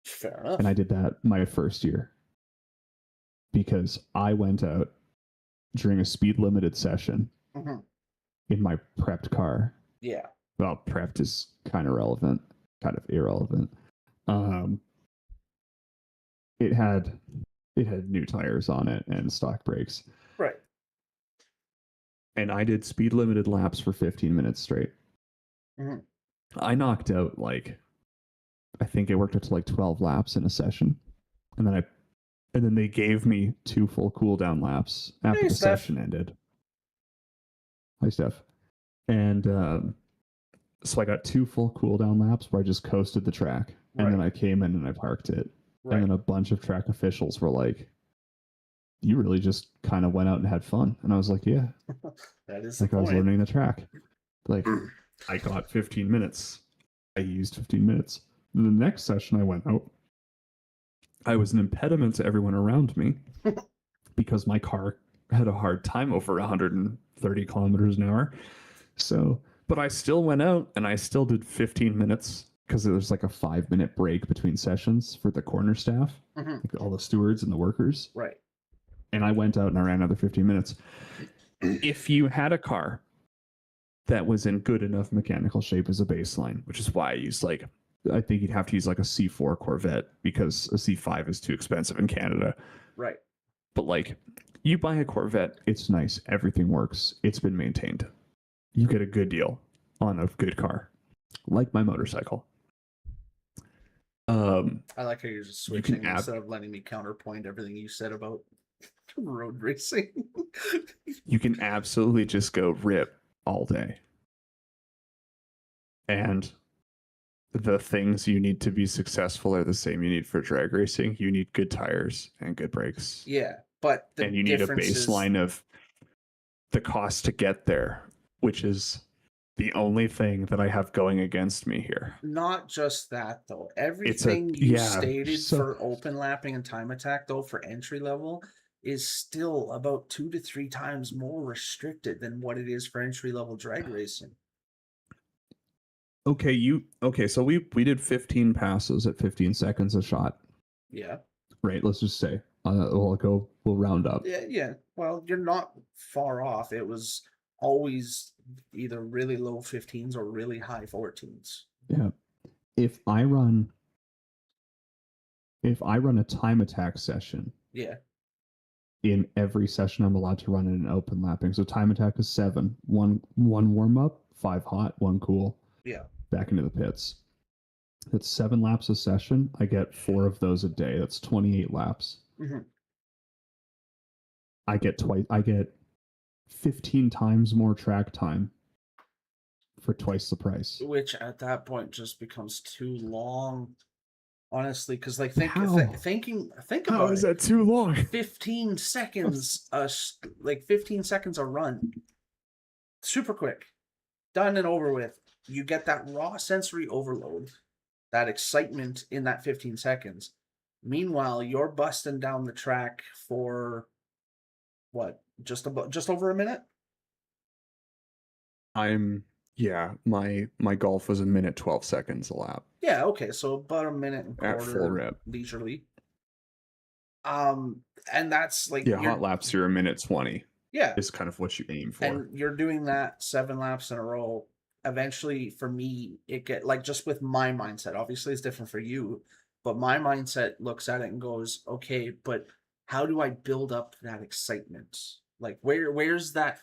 Fair enough. And I did that my first year because I went out during a speed limited session in my prepped car. Yeah. Well, prepped is kind of irrelevant. It had new tires on it and stock brakes. Right. And I did speed limited laps for 15 minutes straight. I knocked out I think it worked up to 12 laps in a session. And then they gave me 2 full cooldown laps after the session ended. Hi, Steph. And so I got 2 full cooldown laps where I just coasted the track. And then I came in and I parked it. Right. And then a bunch of track officials were like, you really just kind of went out and had fun. And I was like, yeah. That is I was learning the track. I got 15 minutes. I used 15 minutes. The next session I went out, I was an impediment to everyone around me because my car had a hard time over 130 kilometers an hour. But I still went out and I still did 15 minutes because there was a 5-minute break between sessions for the corner staff, all the stewards and the workers. Right. And I went out and I ran another 15 minutes. If you had a car that was in good enough mechanical shape as a baseline, which is why I used I think you'd have to use a C4 Corvette because a C5 is too expensive in Canada. Right. But you buy a Corvette, it's nice. Everything works. It's been maintained. You get a good deal on a good car, like my motorcycle. I like how you're just switching instead of letting me counterpoint everything you said about road racing. You can absolutely just go rip all day. And the things you need to be successful are the same you need for drag racing. You need good tires and good brakes. Yeah, but and you need a baseline of the cost to get there, which is the only thing that I have going against me here. Not just that, though. Everything you stated for open lapping and time attack, though, for entry level, is still about 2 to 3 times more restricted than what it is for entry level drag racing. Okay, so we did 15 passes at 15 seconds a shot. Yeah. Right, let's just say. We'll round up. Yeah. Well, you're not far off. It was always either really low 15s or really high 14s. Yeah. If I run a time attack session, Yeah. in every session I'm allowed to run in an open lapping. So time attack is 7. One warm up, 5 hot, 1 cool. Yeah. Back into the pits. That's 7 laps a session. I get 4 of those a day. That's 28 laps. Mm-hmm. I get 15 times more track time for twice the price. Which at that point just becomes too long. Honestly, because like think How? think How about is it. that too long? 15 seconds, 15 seconds a run, super quick, done and over with. You get that raw sensory overload, that excitement in that 15 seconds. Meanwhile, you're busting down the track for what? Just over a minute. My golf was a minute 12 seconds a lap. Yeah, okay, so about a minute and At quarter full rip. leisurely. And that's like hot laps are a minute 20. Yeah, is kind of what you aim for. and you're doing that 7 laps in a row. Eventually, for me, it get like just with my mindset. Obviously, it's different for you, but my mindset looks at it and goes, "Okay, but how do I build up that excitement? Like, where's that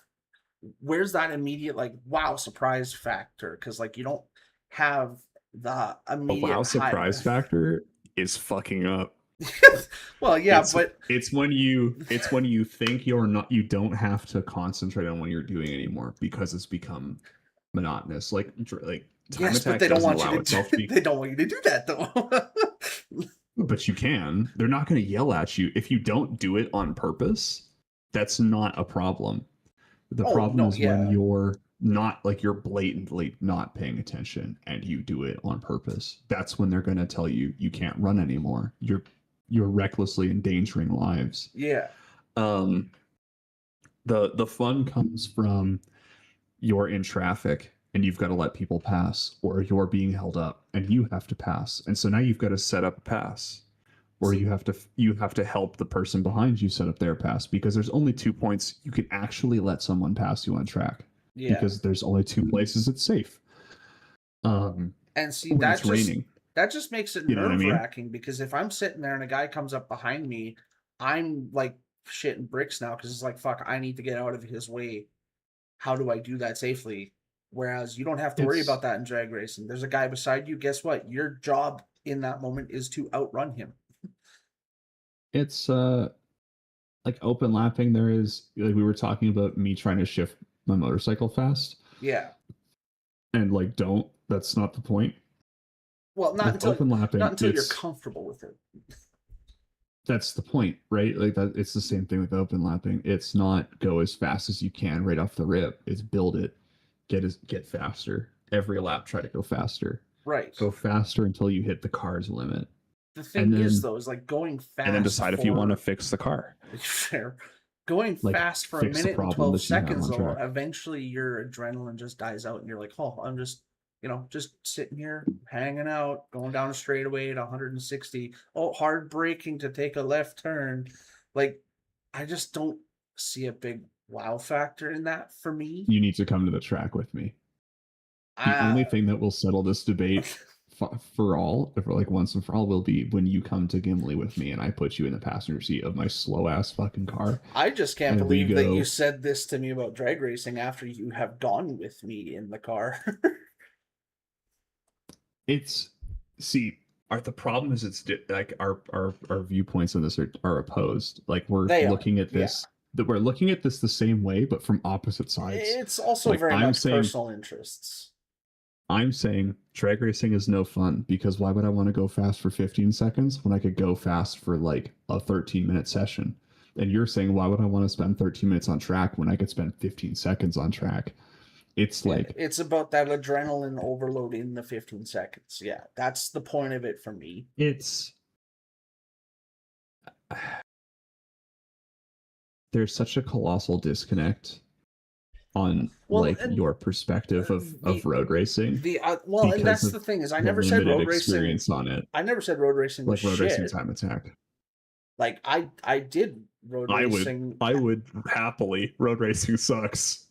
immediate like wow surprise factor? Because like you don't have the The immediate wow surprise high. factor is fucking up. Well, yeah, but it's when you think you don't have to concentrate on what you're doing anymore because it's become monotonous. Like time yes, attack but they don't doesn't want allow you itself to. to be. They don't want you to do that though. But you can. They're not going to yell at you if you don't do it on purpose. That's not a problem. The problem is when you're not like you're blatantly not paying attention and you do it on purpose. That's when they're going to tell you you can't run anymore. You're recklessly endangering lives. Yeah. The fun comes from you're in traffic and you've got to let people pass, or you're being held up and you have to pass. And so now you've got to set up a pass, or you have to help the person behind you set up their pass, because there's only 2 points you can actually let someone pass you on track. Yeah. Because there's only 2 places it's safe. And see, when it's raining. That just makes it nerve-wracking, because if I'm sitting there and a guy comes up behind me, I'm like shitting bricks now, because it's like, fuck, I need to get out of his way. How do I do that safely? Whereas you don't have to worry about that in drag racing. There's a guy beside you. Guess what? Your job in that moment is to outrun him. It's like open lapping. There is, like, we were talking about me trying to shift my motorcycle fast. Yeah. And like, that's not the point. Well, not until open lapping, not until you're comfortable with it. That's the point, right? Like that, it's the same thing with open lapping. It's not go as fast as you can right off the rip. It's build it, get faster. Every lap, try to go faster. Right. Go faster until you hit the car's limit. The thing is, though, is like going fast, and then decide if you want to fix the car. Fair. Going fast for a minute and 12 seconds, though, eventually your adrenaline just dies out, and you're like, oh, I'm just, just sitting here, hanging out, going down a straightaway at 160. Oh, hard braking to take a left turn. Like, I just don't see a big wow factor in that for me. You need to come to the track with me. The only thing that will settle this debate for once and for all will be when you come to Gimli with me and I put you in the passenger seat of my slow ass fucking car. I just can't believe that you said this to me about drag racing after you have gone with me in the car. The problem is it's like our viewpoints on this are opposed. Like we're looking at this. That we're looking at this the same way, but from opposite sides. It's also like, very much personal interests. I'm saying drag racing is no fun, because why would I want to go fast for 15 seconds when I could go fast for like a 13-minute session? And you're saying, why would I want to spend 13 minutes on track when I could spend 15 seconds on track? It's like... It's about that adrenaline overload in the 15 seconds. Yeah, that's the point of it for me. There's such a colossal disconnect on Well, like and your perspective of road racing. Well, and because that's of the thing is, I the never said limited road racing. experience on it, I never said road racing was like road racing shit. Time Attack. Like I did road racing. I would happily. Road racing sucks.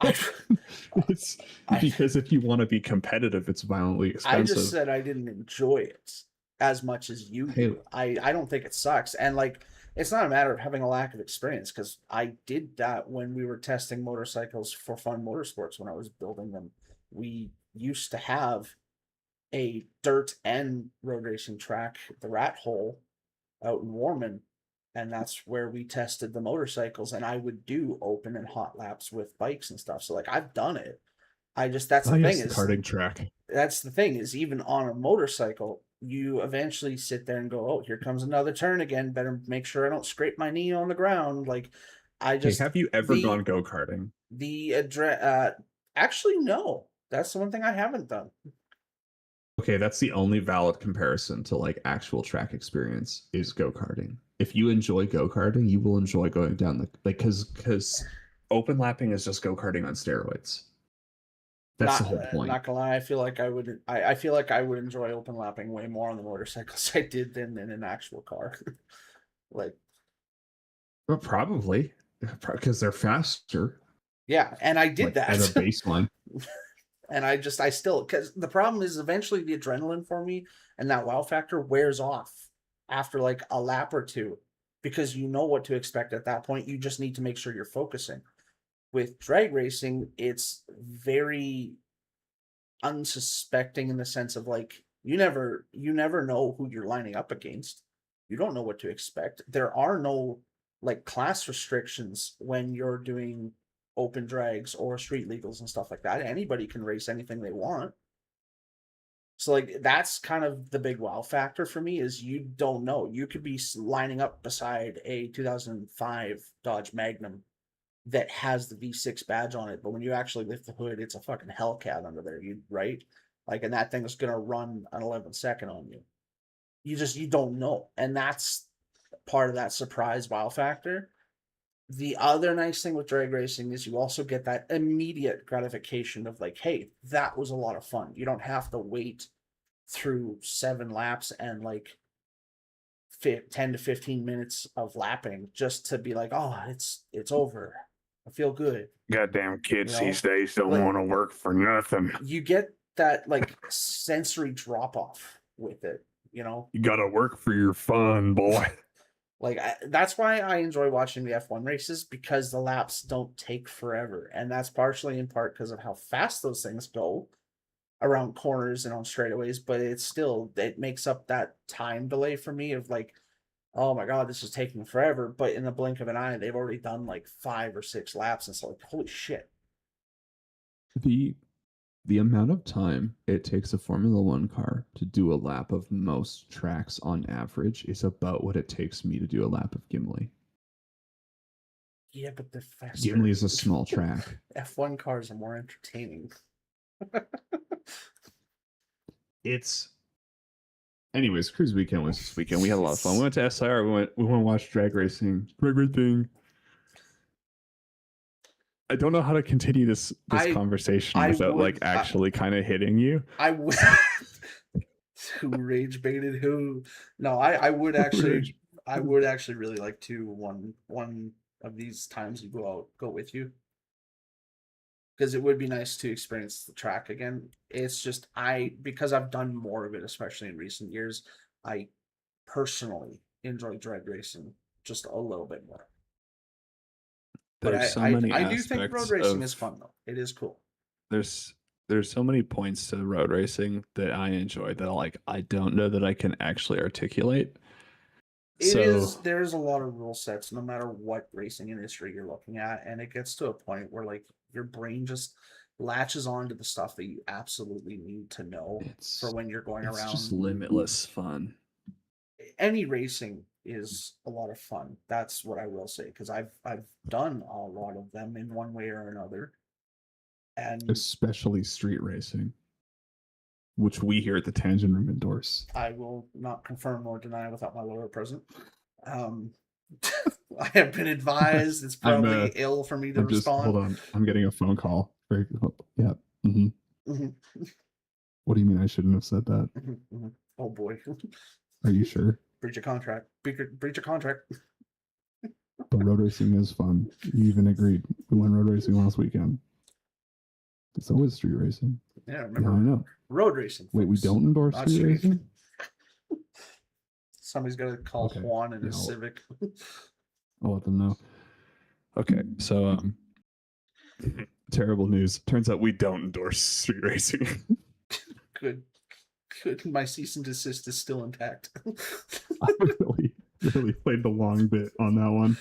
It's because if you want to be competitive, it's violently I expensive. just said I didn't enjoy it as much as you do. I don't think it sucks. And like, it's not a matter of having a lack of experience, because I did that when we were testing motorcycles for Fun Motorsports when I was building them. We used to have a dirt and road racing track, the Rat Hole, out in Warman, and that's where we tested the motorcycles. And I would do open and hot laps with bikes and stuff. So like, I've done it. That's the thing yes, the is, karting track. that's the thing is, even on a motorcycle, you eventually sit there and go, oh, here comes another turn again, better make sure I don't scrape my knee on the ground. Like, I just Have you ever gone go-karting? Actually, no, that's the one thing I haven't done. Okay, that's the only valid comparison to like actual track experience is go-karting. If you enjoy go-karting, you will enjoy going down the because open lapping is just go-karting on steroids. That's the whole point. Not gonna lie, I feel like I would. I feel like I would enjoy open lapping way more on the motorcycles I did than in an actual car. Like, well, probably because they're faster. Yeah, and I did that as a baseline. And I still, because the problem is eventually the adrenaline for me and that wow factor wears off after like a lap or two, because you know what to expect at that point. You just need to make sure you're focusing. With drag racing, it's very unsuspecting in the sense of like, you never know who you're lining up against. You don't know what to expect. There are no like class restrictions when you're doing open drags or street legals and stuff like that. Anybody can race anything they want. So like, that's kind of the big wow factor for me, is you don't know. You could be lining up beside a 2005 Dodge Magnum that has the V6 badge on it, but when you actually lift the hood, it's a fucking Hellcat under there, right? Like, and that thing is gonna run an 11-second on you. You don't know, and that's part of that surprise wow factor. The other nice thing with drag racing is you also get that immediate gratification of like, hey, that was a lot of fun. You don't have to wait through 7 laps and like 10 to 15 minutes of lapping just to be like, oh, it's over. I feel good. Goddamn kids these days don't want to work for nothing. You get that like sensory drop off with it, you know? You got to work for your fun, boy. Like, that's why I enjoy watching the F1 races, because the laps don't take forever. And that's partially in part because of how fast those things go around corners and on straightaways. But it makes up that time delay for me of like, oh my God, this is taking forever. But in the blink of an eye, they've already done like 5 or 6 laps. And it's like, holy shit. The amount of time it takes a Formula One car to do a lap of most tracks on average is about what it takes me to do a lap of Gimli. Yeah, but they're faster. Gimli is a small track. F1 cars are more entertaining. Anyways, Cruise Weekend was this weekend. We had a lot of fun. We went to SIR. We went to watch drag racing. I don't know how to continue this conversation without like actually kind of hitting you. I would. Who rage baited who? No, I would actually. I would actually really like to one of these times you go with you, because it would be nice to experience the track again. It's just because I've done more of it, especially in recent years, I personally enjoy drag racing just a little bit more. But I do think road racing is fun though. It is cool. There's so many points to road racing that I enjoy that I don't know that I can actually articulate. There's a lot of rule sets no matter what racing industry you're looking at, and it gets to a point where like your brain just latches on to the stuff that you absolutely need to know for when you're going around. It's just limitless fun. Any racing is a lot of fun. That's what I will say, because I've done a lot of them in one way or another, and especially street racing, which we here at the Tangent Room endorse. I will not confirm nor deny without my lawyer present. I have been advised it's I'm, probably ill for me to I'm just hold respond. on. I'm getting a phone call. Yeah. hmm Mhm, What do you mean I shouldn't have said that? mhm. Oh boy, Are you sure? breach of contract. Breach of contract. But road racing is fun. You even agreed. We went road racing last weekend. It's always street racing. Yeah, Yeah, I remember know. road racing. Wait, we folks, don't endorse not street street. racing? Somebody's got to call Okay. Juan in Yeah, his I'll- Civic. I'll let them know. Okay, so Terrible news. Turns out we don't endorse street racing. Good. My cease and desist is still intact. I really played the long bit on that one.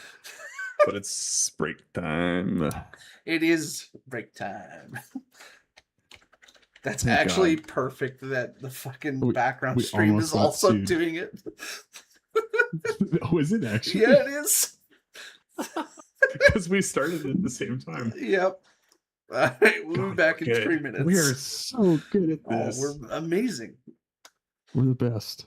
But it's break time. It is break time. That's Thank actually God. perfect that the fucking We- background we stream almost is got also sued. doing it. Oh, is it actually? Yeah, it is. Because we started at the same time. Yep. All right, we'll be God, back in good. 3 minutes. We are so good at Oh, this. we're amazing. We're the best.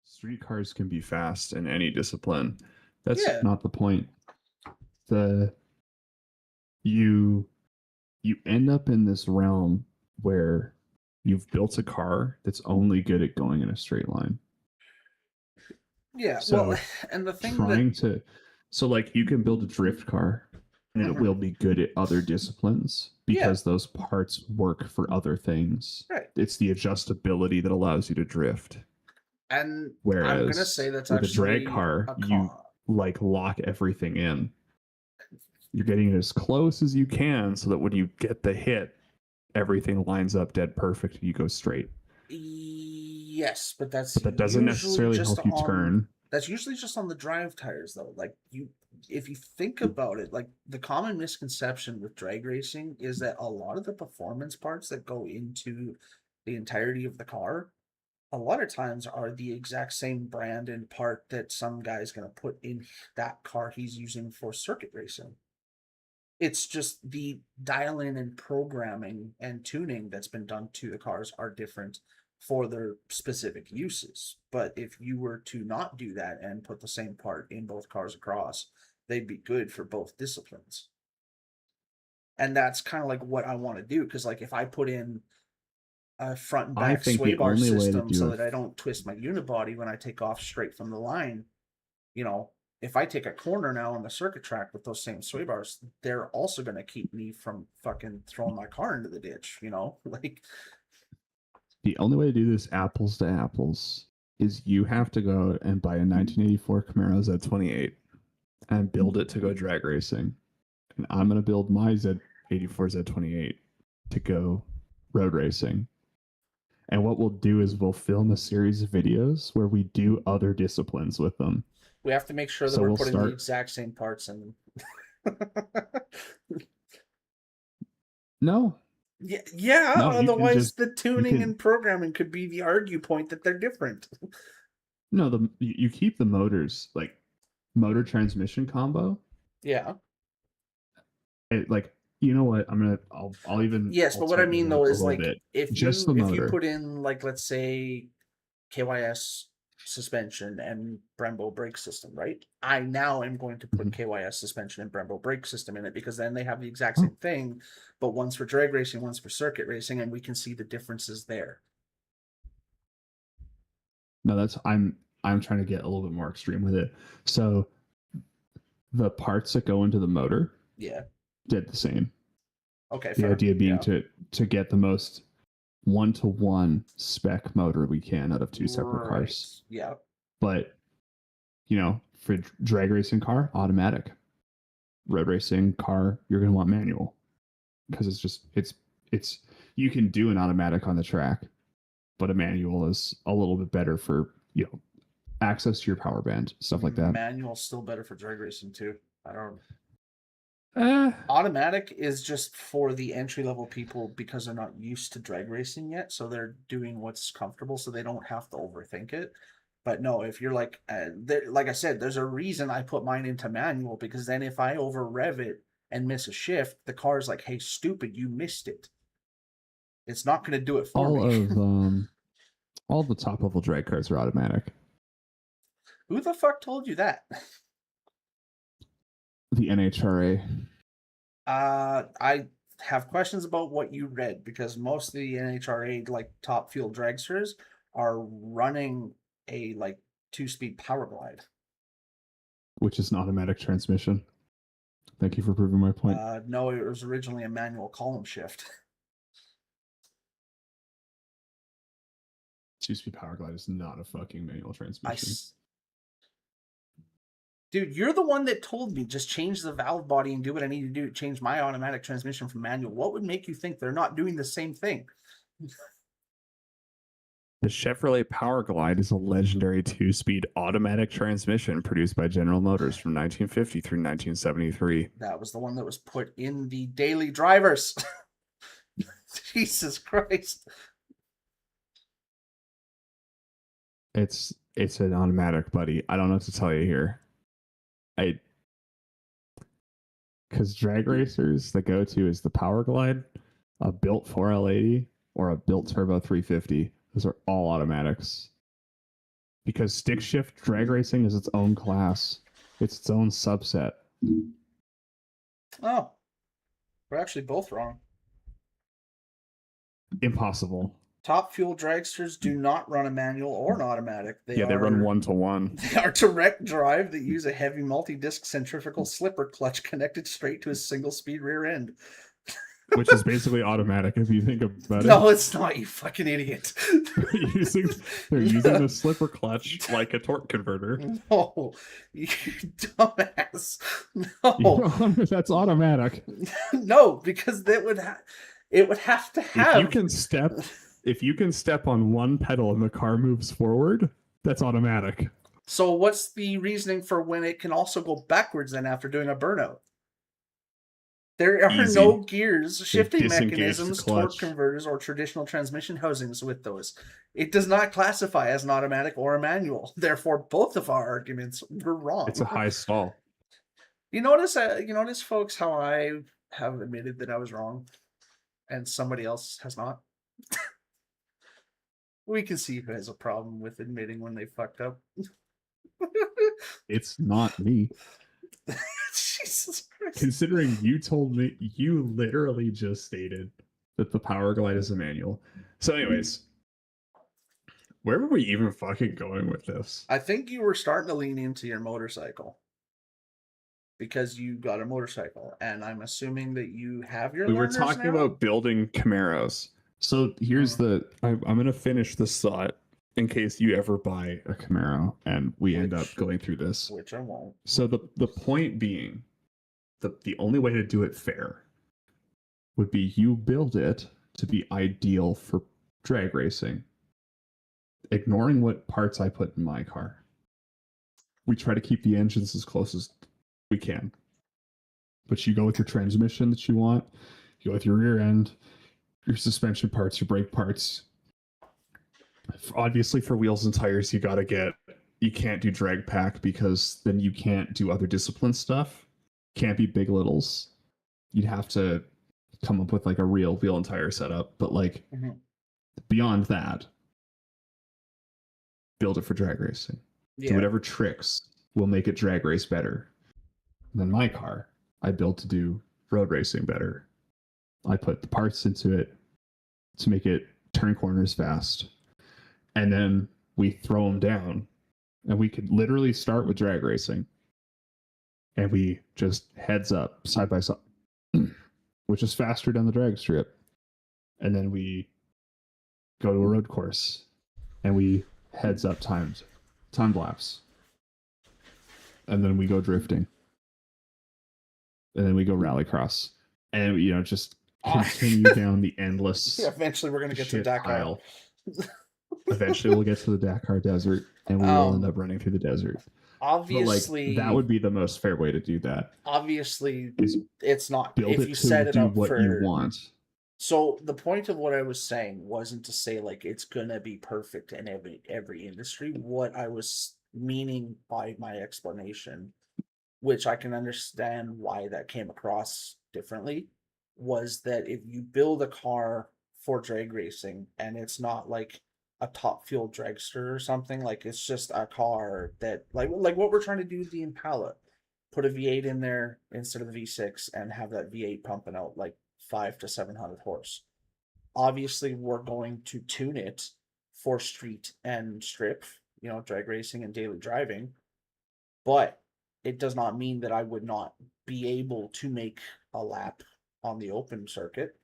Street cars can be fast in any discipline. That's Yeah. Not the point. You end up in this realm where you've built a car that's only good at going in a straight line. Yeah. So, well, and the thing Trying to so like you can build a drift car and it Mhm. will be good at other disciplines Yeah. because those parts work for other things. Right. It's the adjustability that allows you to drift. And Whereas I'm gonna say that's with a actually drag car, a you con. like lock everything in. You're getting it as close as you can so that when you get the hit, everything lines up dead perfect and you go straight. Yes, but that's But that doesn't usually necessarily just help you on turn. that's usually just on the drive tires though. Like if you think about it, like the common misconception with drag racing is that a lot of the performance parts that go into the entirety of the car a lot of times are the exact same brand and part that some guy's going to put in that car he's using for circuit racing. It's just the dial in and programming and tuning that's been done to the cars are different for their specific uses. But if you were to not do that and put the same part in both cars across, they'd be good for both disciplines. And that's kind of like what I want to do. Because, like, if I put in a front and I back think sway the bar only way to system do so it, that I don't twist my unibody when I take off straight from the line, you know, if I take a corner now on the circuit track with those same sway bars, they're also going to keep me from fucking throwing my car into the ditch, you know? Like, the only way to do this apples to apples is you have to go and buy a 1984 Camaro Z28 and build it to go drag racing. And I'm going to build my Z84 Z28 to go road racing. And what we'll do is we'll film a series of videos where we do other disciplines with them. we have to make sure that So we're we'll putting the start- exact same parts in. No, Yeah. No, you can Otherwise, just- the tuning can- and programming could be the argue point that they're different. no, you keep the motors, like motor transmission combo. Yeah. It, like, you know what? I'll even. Yes, I'll but what I tighten mean it though up a is little like bit. if Just you the if you motor. put in, like, let's say KYS suspension and Brembo brake system, right? I now am going to put KYS suspension and Brembo brake system in it because then they have the exact same thing, but one's for drag racing, one's for circuit racing, and we can see the differences there. No, that's I'm trying to get a little bit more extreme with it. So the parts that go into the motor Yeah. did the same. Okay. The fair. idea being Yeah. to get the most one-to-one spec motor we can out of two separate cars. Right. Yeah. But you know, for drag racing car, automatic. Road racing car, you're gonna want manual because it's you can do an automatic on the track, but a manual is a little bit better for, you know, access to your power band, stuff like that. Manual's still better for drag racing too. I don't. Eh, Automatic is just for the entry level people because they're not used to drag racing yet, so they're doing what's comfortable, so they don't have to overthink it. But no, if you're like, like I said, there's a reason I put mine into manual because then if I over rev it and miss a shift, the car's like, "Hey, stupid, you missed it." It's not going to do it for me. all the top level drag cars are automatic. Who the fuck told you that? The NHRA. I have questions about what you read because most of the NHRA like top fuel dragsters are running a like 2-speed power glide. Which is an automatic transmission. Thank you for proving my point. No, it was originally a manual column shift. 2-speed power glide is not a fucking manual transmission. Dude, you're the one that told me just change the valve body and do what I need to do to change my automatic transmission from manual. What would make you think they're not doing the same thing? The Chevrolet Power Glide is a legendary 2-speed automatic transmission produced by General Motors from 1950 through 1973. That was the one that was put in the daily drivers. Jesus Christ. It's an automatic, buddy. I don't know what to tell you here. Because drag racers, the go-to is the Power Glide, a built 4L80, or a built Turbo 350. Those are all automatics. Because stick shift drag racing is its own class. It's its own subset. Oh, we're actually both wrong. Impossible. Top fuel dragsters do not run a manual or an automatic. They run 1-to-1. They are direct drive that use a heavy multi-disc centrifugal slipper clutch connected straight to a single speed rear end. which is basically automatic if you think about No, it. it's not, you fucking idiot. They're using the slipper clutch like a torque converter. No, you dumbass. You're No, on- That's automatic. no, because it would have to If have. you can step on one pedal and the car moves forward, that's automatic. So what's the reasoning for when it can also go backwards then after doing a burnout? There are Easy. no gears, shifting disengage the mechanisms, torque clutch. converters, or traditional transmission housings with those. It does not classify as an automatic or a manual. Therefore, both of our arguments were wrong. It's a high stall. You notice, folks, how I have admitted that I was wrong, and somebody else has not. We can see who has a problem with admitting when they fucked up. It's not me. Jesus Christ. Considering you literally just stated that the Power Glide is a manual. So, anyways, where were we even fucking going with this? I think you were starting to lean into your motorcycle because you got a motorcycle, and I'm assuming that you have your. We were learners talking now? about building Camaros. So here's I'm going to finish this thought in case you ever buy a Camaro and we end up going through this. Which I won't. So the point being, the only way to do it fair would be you build it to be ideal for drag racing. Ignoring what parts I put in my car. We try to keep the engines as close as we can. But you go with your transmission that you want, you go with your rear end, your suspension parts, your brake parts. Obviously, for wheels and tires, you can't do drag pack because then you can't do other discipline stuff. Can't be big littles. You'd have to come up with like a real wheel and tire setup. But like beyond that, build it for drag racing. Yeah. Do whatever tricks will make it drag race better. And then my car, I built to do road racing better. I put the parts into it to make it turn corners fast. And then we throw them down. And we could literally start with drag racing. And we just heads up, side by side, which is faster down the drag strip. And then we go to a road course. And we heads up time lapse. And then we go drifting. And then we go rallycross. And, just continue down the endless. Yeah, eventually we're going to get to shit Dakar. pile. Eventually we'll get to the Dakar desert and we will end up running through the desert. Obviously, that would be the most fair way to do that. Obviously, Is it's not. build If it you to set it do up what for you want. So the point of what I was saying wasn't to say like it's gonna be perfect in every industry. What I was meaning by my explanation, which I can understand why that came across differently, was that if you build a car for drag racing and it's not like a top fuel dragster or something, like it's just a car that like what we're trying to do with the Impala, put a V8 in there instead of the V6 and have that V8 pumping out like 500 to 700 horse. Obviously, we're going to tune it for street and strip, drag racing and daily driving, but it does not mean that I would not be able to make a lap on the open circuit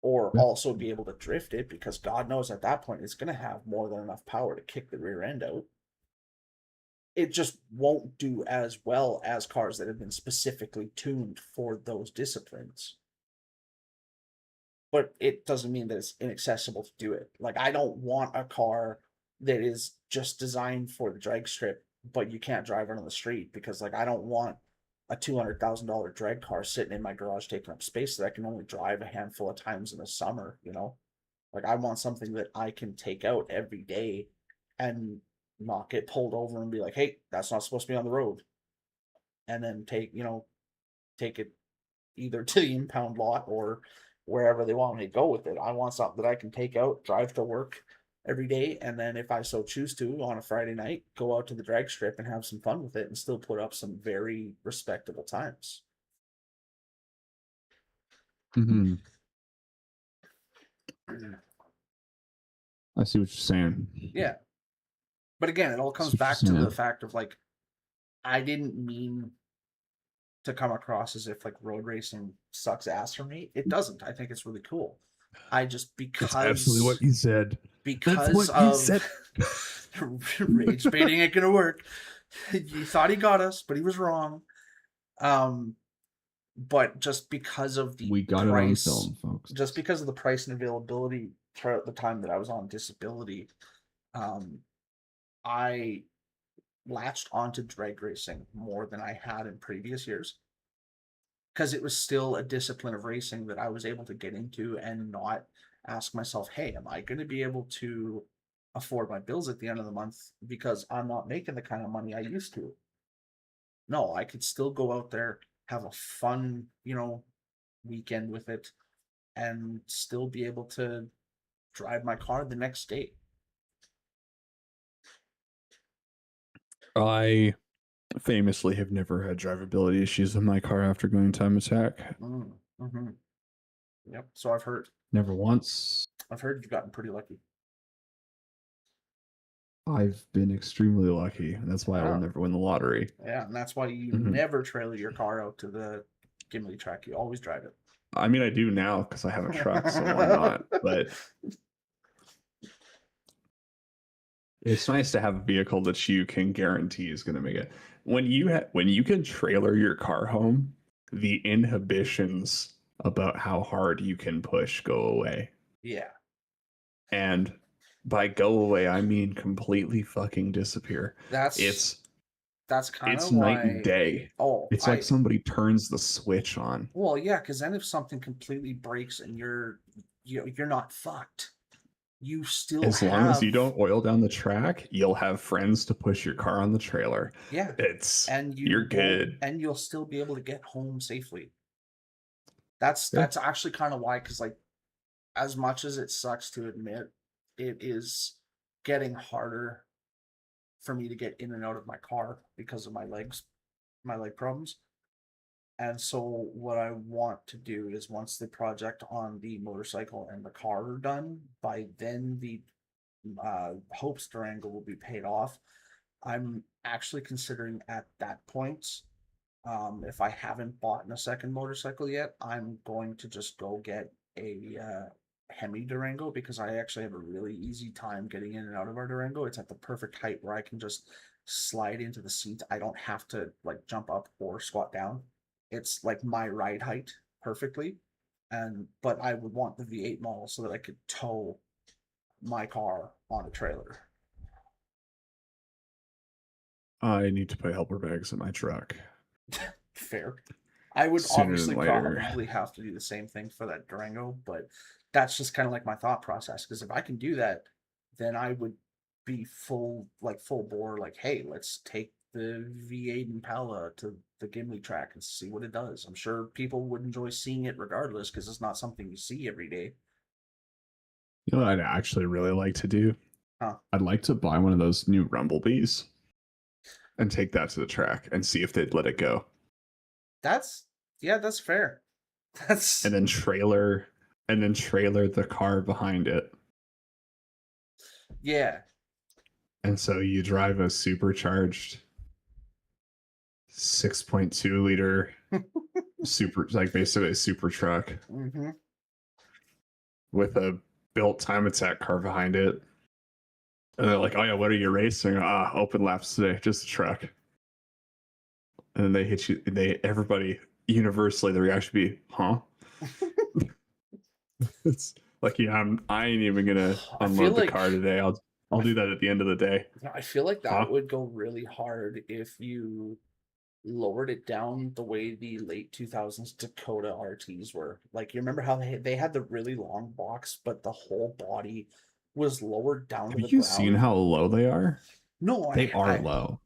or also be able to drift it, because God knows at that point it's going to have more than enough power to kick the rear end out. It just won't do as well as cars that have been specifically tuned for those disciplines. But it doesn't mean that it's inaccessible to do it. Like, I don't want a car that is just designed for the drag strip, but you can't drive it on the street, because like I don't want a $200,000 drag car sitting in my garage taking up space that I can only drive a handful of times in the summer, Like, I want something that I can take out every day and not get pulled over and be like, hey, that's not supposed to be on the road. And then take it either to the impound lot or wherever they want me to go with it. I want something that I can take out, drive to work every day, and then if I so choose to, on a Friday night, go out to the drag strip and have some fun with it and still put up some very respectable times. Mm-hmm. I see what you're saying. Yeah. But again, it all comes back to the fact of like, I didn't mean to come across as if like road racing sucks ass for me. It doesn't. I think it's really cool. I just That's absolutely what you said. because of rage baiting ain't gonna work. You thought he got us, but he was wrong. But just because of the We got price, it on film, folks. just because of the price and availability throughout the time that I was on disability, I latched onto drag racing more than I had in previous years because it was still a discipline of racing that I was able to get into and not ask myself, hey, am I going to be able to afford my bills at the end of the month because I'm not making the kind of money I used to? No, I could still go out there, have a fun, weekend with it, and still be able to drive my car the next day. I famously have never had drivability issues in my car after going time attack. Mm-hmm. Yep. So I've heard. Never once. I've heard you've gotten pretty lucky. I've been extremely lucky, and that's why I Yeah. will never win the lottery. Yeah, and that's why you Mhm. never trailer your car out to the Gimli track. You always drive it. I mean, I do now because I have a truck, so why not? But it's nice to have a vehicle that you can guarantee is going to make it. When you can trailer your car home, the inhibitions about how hard you can push go away. Yeah. And by go away, I mean completely fucking disappear. That's kind It's of night why. and day. Oh, It's like somebody turns the switch on. Well, yeah, because then if something completely breaks and you're not fucked, you still As long as you don't oil down the track, you'll have friends to push your car on the trailer. Yeah. And you you're won't- good. and you'll still be able to get home safely. That's actually kind of why, because like, as much as it sucks to admit, it is getting harder for me to get in and out of my car because of my leg problems. And so what I want to do is, once the project on the motorcycle and the car are done, by then the Hope's Durango will be paid off. I'm actually considering at that point, if I haven't bought a second motorcycle yet, I'm going to just go get a Hemi Durango, because I actually have a really easy time getting in and out of our Durango. It's at the perfect height where I can just slide into the seat. I don't have to like jump up or squat down. It's like my ride height perfectly. But I would want the V8 model so that I could tow my car on a trailer. I need to put helper bags in my truck. Fair. I would Sooner obviously than later. probably have to do the same thing for that Durango, but that's just kind of like my thought process. Because if I can do that, then I would be full bore, like, hey, let's take the V8 Impala to the Gimli track and see what it does. I'm sure people would enjoy seeing it regardless, because it's not something you see every day. You know what I'd actually really like to do? Huh. I'd like to buy one of those new Rumblebees and take that to the track and see if they'd let it go. That's fair. And then trailer the car behind it. Yeah. And so you drive a supercharged 6.2 liter basically a super truck Mm-hmm. with a built time attack car behind it. And they're like, oh yeah, what are you racing? Open laps today, just a truck. And then they hit you, everybody universally, the reaction be, huh? It's like, yeah, I ain't even gonna unload the car today. I'll do that at the end of the day. I feel like that would go really hard if you lowered it down the way the late 2000s Dakota RTs were. Like, you remember how they had the really long box, but the whole body was lowered down to the ground? Have you seen how low they are? No, they are low.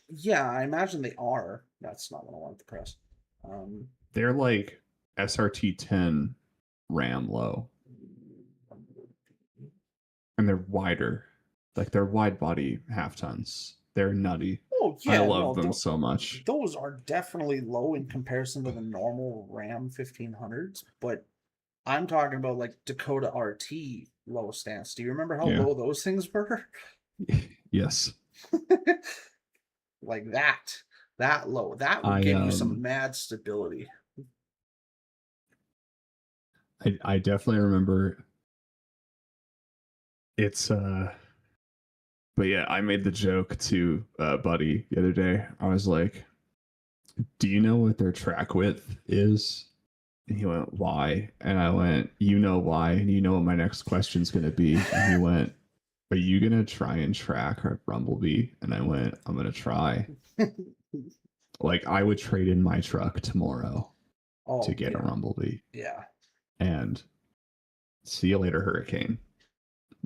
Yeah, I imagine they are. That's not what I want to press. They're like SRT 10 Ram low. And they're wider. Like, they're wide body half tons. They're nutty. Oh yeah, I love them so much. Those are definitely low in comparison to the normal Ram 1500s, but I'm talking about like Dakota RT low stance. Do you remember how low those things were? Yes. Like that. That low. That would I give you some mad stability. I definitely remember it's but yeah, I made the joke to Buddy the other day. I was like, "Do you know what their track width is?" And he went, "Why?" And I went, "You know why, and you know what my next question's gonna be." And he went, "Are you gonna try and track a Rumblebee?" And I went, "I'm gonna try." Like I would trade in my truck tomorrow to Oh get a yeah, Rumblebee. yeah. And see you later, Hurricane.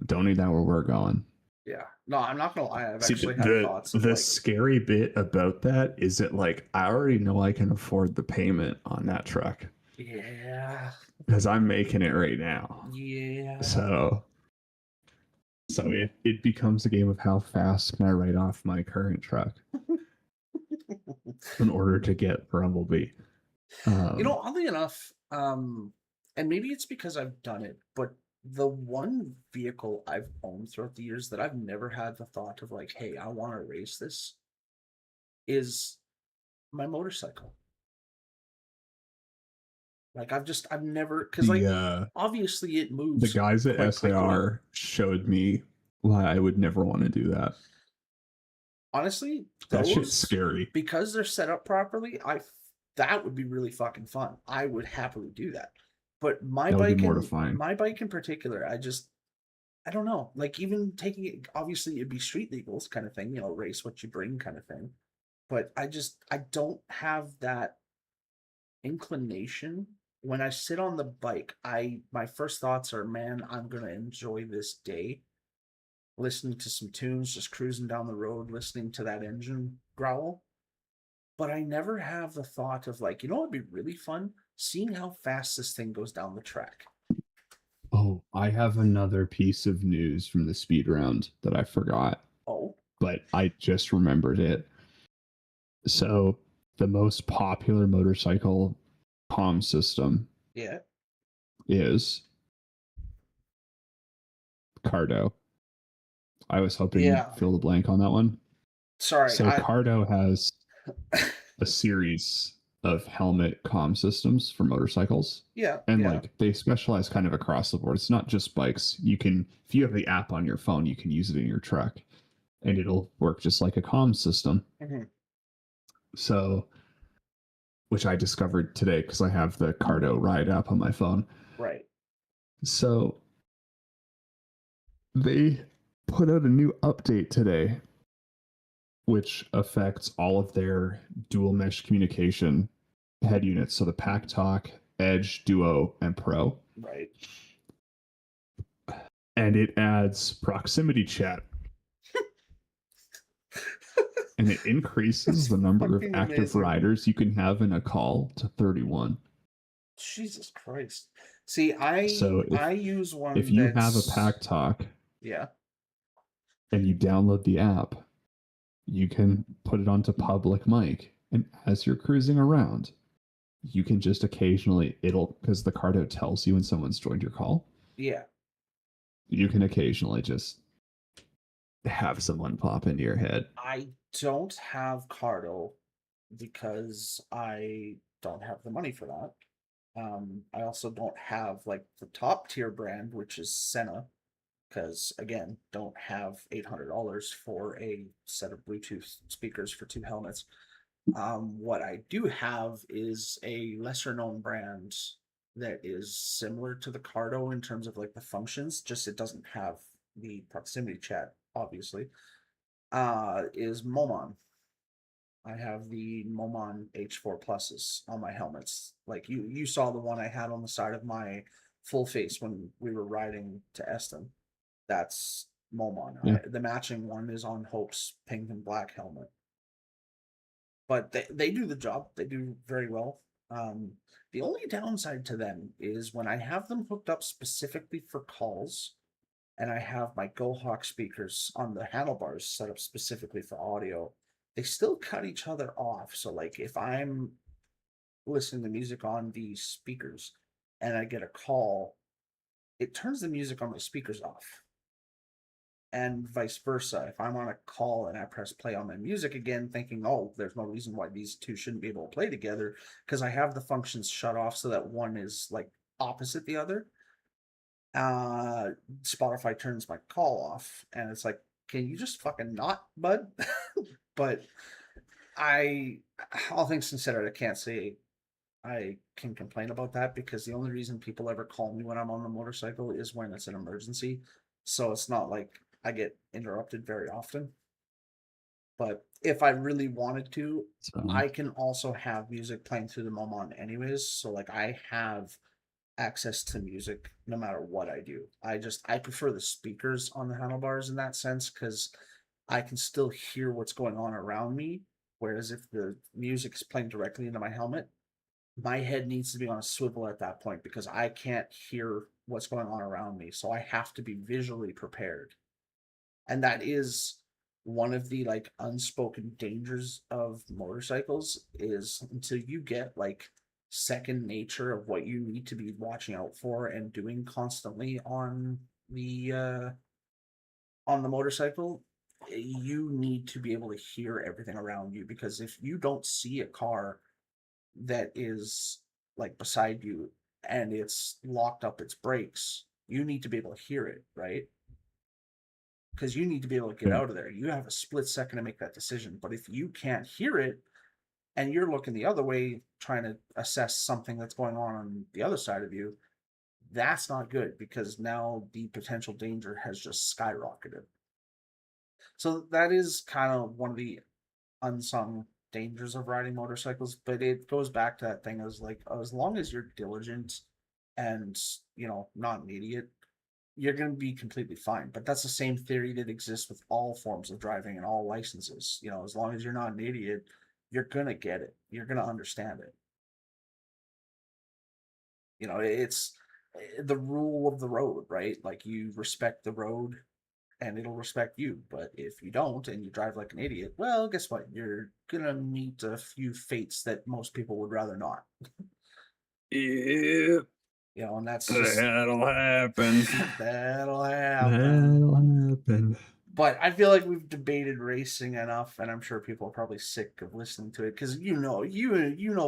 Don't need that where we're going. Yeah. No, I'm not gonna lie. I've See, actually had thoughts of the like, scary bit about that is that like I already know I can afford the payment on that truck yeah, because I'm making it right now. yeah. So it becomes a game of how fast can I write off my current truck in order to get Rumblebee. Oddly enough, and maybe it's because I've done it, but the one vehicle I've owned throughout the years that I've never had the thought of like, hey, I want to race this is my motorcycle. Like I've never, because like obviously it The moves guys at quite quickly. SAR showed me why I would never want to do that. Honestly, That shit's those, scary. because they're set up properly, that would be really fucking fun. I would happily do that. But That would be mortifying. my bike in particular, I don't know. Like even taking it, obviously it'd be street legals kind of thing, race what you bring kind of thing. But I don't have that inclination. When I sit on the bike, my first thoughts are, man, I'm gonna enjoy this day, listening to some tunes, just cruising down the road, listening to that engine growl. But I never have the thought of like, it'd be really fun seeing how fast this thing goes down the track. Oh, I have another piece of news from the speed round that I forgot, Oh, but I just remembered it. So, the most popular motorcycle comm system yeah. is Cardo. I was hoping Yeah. you'd fill the blank on that one. Sorry. So, Cardo has a series of helmet comm systems for motorcycles. Yeah. And yeah. like they specialize kind of across the board. It's not just bikes. You can, if you have the app on your phone, you can use it in your truck and it'll work just like a comm system. Mm-hmm. So, which I discovered today because I have the Cardo Ride app on my phone. Right. So, they put out a new update today, which affects all of their dual mesh communication head units. So, the Pack Talk, Edge, Duo, and Pro. Right. And it adds proximity chat. And it increases the number of active amazing. riders you can have in a call to 31. Jesus Christ. See, I use one. If you have a Pack Talk, yeah, and you download the app, you can put it onto public mic, and as you're cruising around, you can just occasionally because the Cardo tells you when someone's joined your call. Yeah. You can occasionally just have someone pop into your head. I don't have Cardo because I don't have the money for that. I also don't have like the top tier brand, which is Sena, because again, don't have $800 for a set of Bluetooth speakers for 2 helmets. What I do have is a lesser known brand that is similar to the Cardo in terms of like the functions, just it doesn't have the proximity chat, obviously. Is Momon. I have the Momon H4 Pluses on my helmets. Like you saw the one I had on the side of my full face when we were riding to Eston. That's Momon. Yeah. The matching one is on Hope's pink and black helmet. But they do the job. They do very well. The only downside to them is when I have them hooked up specifically for calls, and I have my GoHawk speakers on the handlebars set up specifically for audio, they still cut each other off. So like if I'm listening to music on these speakers and I get a call, it turns the music on my speakers off. and vice versa. If I'm on a call and I press play on my music again, thinking, oh, there's no reason why these two shouldn't be able to play together, because I have the functions shut off so that one is like opposite the other. Spotify turns my call off, and it's like, can you just fucking not, bud? But all things considered, I can't say I can complain about that, because the only reason people ever call me when I'm on the motorcycle is when it's an emergency. So it's not like I get interrupted very often. But if I really wanted to, So, I can also have music playing through the Momon anyways. So like I have access to music no matter what I do. I prefer the speakers on the handlebars in that sense, because I can still hear what's going on around me. Whereas if the music is playing directly into my helmet, my head needs to be on a swivel at that point, because I can't hear what's going on around me. So I have to be visually prepared. And that is one of the like unspoken dangers of motorcycles, is until you get like second nature of what you need to be watching out for and doing constantly on the motorcycle, you need to be able to hear everything around you, because if you don't see a car that is like beside you and it's locked up its brakes, you need to be able to hear it, right? Because you need to be able to get out of there. You have a split second to make that decision. But if you can't hear it and you're looking the other way trying to assess something that's going on the other side of you, that's not good, because now the potential danger has just skyrocketed. So that is kind of one of the unsung dangers of riding motorcycles, but it goes back to that thing as like, as long as you're diligent and not an idiot, you're going to be completely fine. But that's the same theory that exists with all forms of driving and all licenses. As long as you're not an idiot, you're going to get it, you're going to understand it. It's the rule of the road, right? Like, you respect the road and it'll respect you. But if you don't and you drive like an idiot, well, guess what? You're gonna meet a few fates that most people would rather not. Yeah. And that's just That'll happen. that'll happen. That'll happen. But I feel like we've debated racing enough, and I'm sure people are probably sick of listening to it, because you know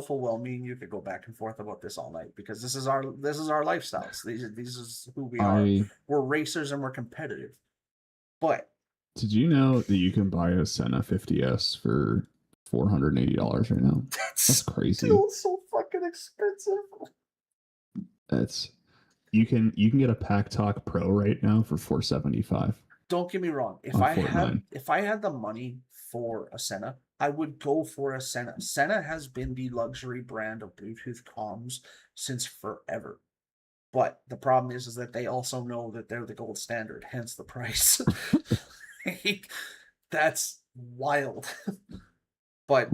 full well me and you could go back and forth about this all night, because this is our lifestyles. These is who we are. We're racers and we're competitive. But did you know that you can buy a Senna 50S for $480 right now? That's crazy. Still so fucking expensive. You can get a Pack Talk Pro right now for $475. Don't get me wrong. If I had the money for a Senna, I would go for a Senna. Senna has been the luxury brand of Bluetooth comms since forever. But the problem is that they also know that they're the gold standard, hence the price. That's wild. But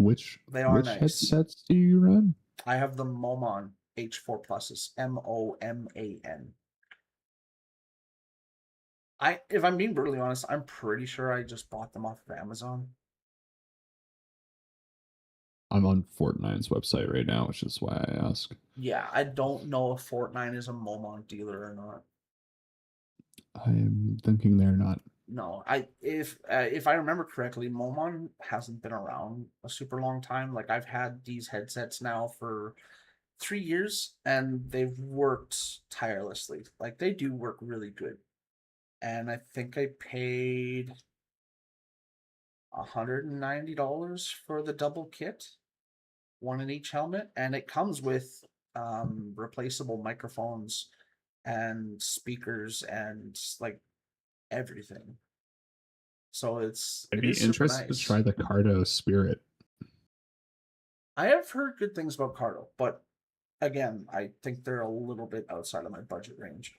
they are nice. Which headsets do you run? I have the Momon H4 Pluses, MOMAN. If I'm being brutally honest, I'm pretty sure I just bought them off of Amazon. I'm on Fortnine's website right now, which is why I ask. Yeah, I don't know if Fortnine is a Momon dealer or not. I'm thinking they're not. No, if I remember correctly, Momon hasn't been around a super long time. Like, I've had these headsets now for 3 years, and they've worked tirelessly. Like, they do work really good. And I think I paid $190 for the double kit, one in each helmet, and it comes with replaceable microphones and speakers and like everything. So I'd be interested to try the Cardo Spirit. I have heard good things about Cardo, but again, I think they're a little bit outside of my budget range.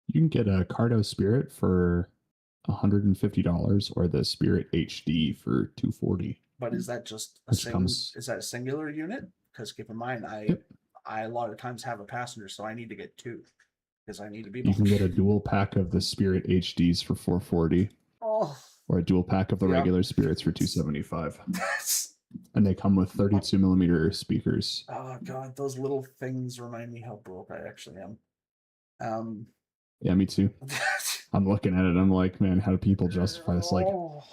You can get a Cardo Spirit for $150 or the Spirit HD for $240. But is that just is that a singular unit? Because keep in mind, I a lot of times have a passenger, so I need to get two because I need to be. You can get a dual pack of the Spirit HDs for $440. Oh. Or a dual pack of the regular Spirits for $275. And they come with 32 millimeter speakers. Oh god, those little things remind me how broke I actually am. Yeah, me too. I'm looking at it. I'm like, man, how do people justify this? Oh.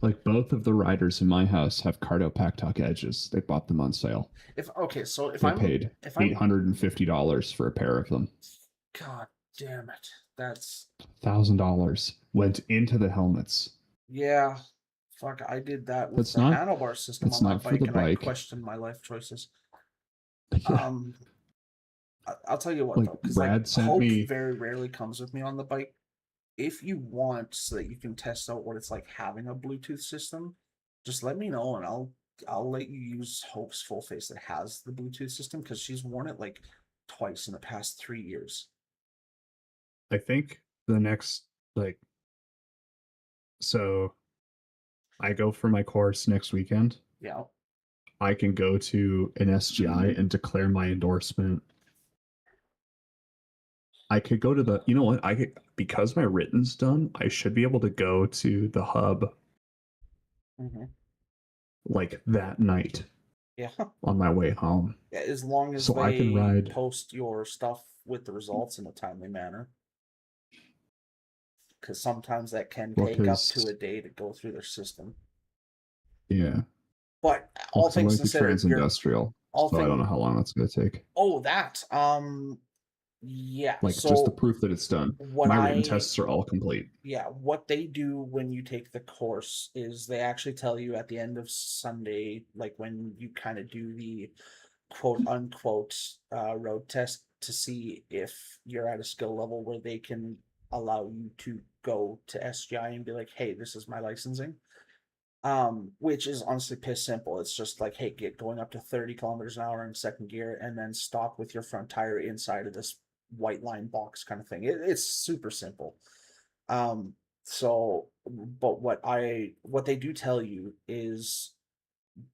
Like both of the riders in my house have Cardo Pack Tuck edges. They bought them on sale. If okay, so if They I'm paid if I'm $850 for a pair of them. God damn it. That's $1,000 went into the helmets. yeah. Fuck, I did that with It's the not- handlebar system it's on my not for bike, the and bike. I questioned my life choices. Yeah. I'll tell you what Like, though, because Brad like sent Hope me- very rarely comes with me on the bike. If you want, so that you can test out what it's like having a Bluetooth system, just let me know, and I'll let you use Hope's full face that has the Bluetooth system, because she's worn it like twice in the past 3 years. I think the next so I go for my course next weekend. Yeah. I can go to an SGI and declare my endorsement. I could go to the, you know what? I could, because my written's done, I should be able to go to the hub Mm-hmm. like that night Yeah. on my way home. Yeah, as long as So they I can ride- post your stuff with the results in a timely manner. Because sometimes that can Well, take up 'cause- to a day to go through their system. Yeah. But all Well, 'cause I'm things going to considered, you're trans-industrial, all so I don't thing- know how long that's going to take. Oh, that. Yeah. Like, so just the proof that it's done. what My written I tests are all complete. yeah, what they do when you take the course is they actually tell you at the end of Sunday, like when you kind of do the quote unquote road test to see if you're at a skill level where they can allow you to go to SGI and be like, hey, this is my licensing. Which is honestly piss simple. It's just like, hey, get going up to 30 kilometers an hour in second gear and then stop with your front tire inside of this white line box kind of thing. It's super simple. So but what they do tell you is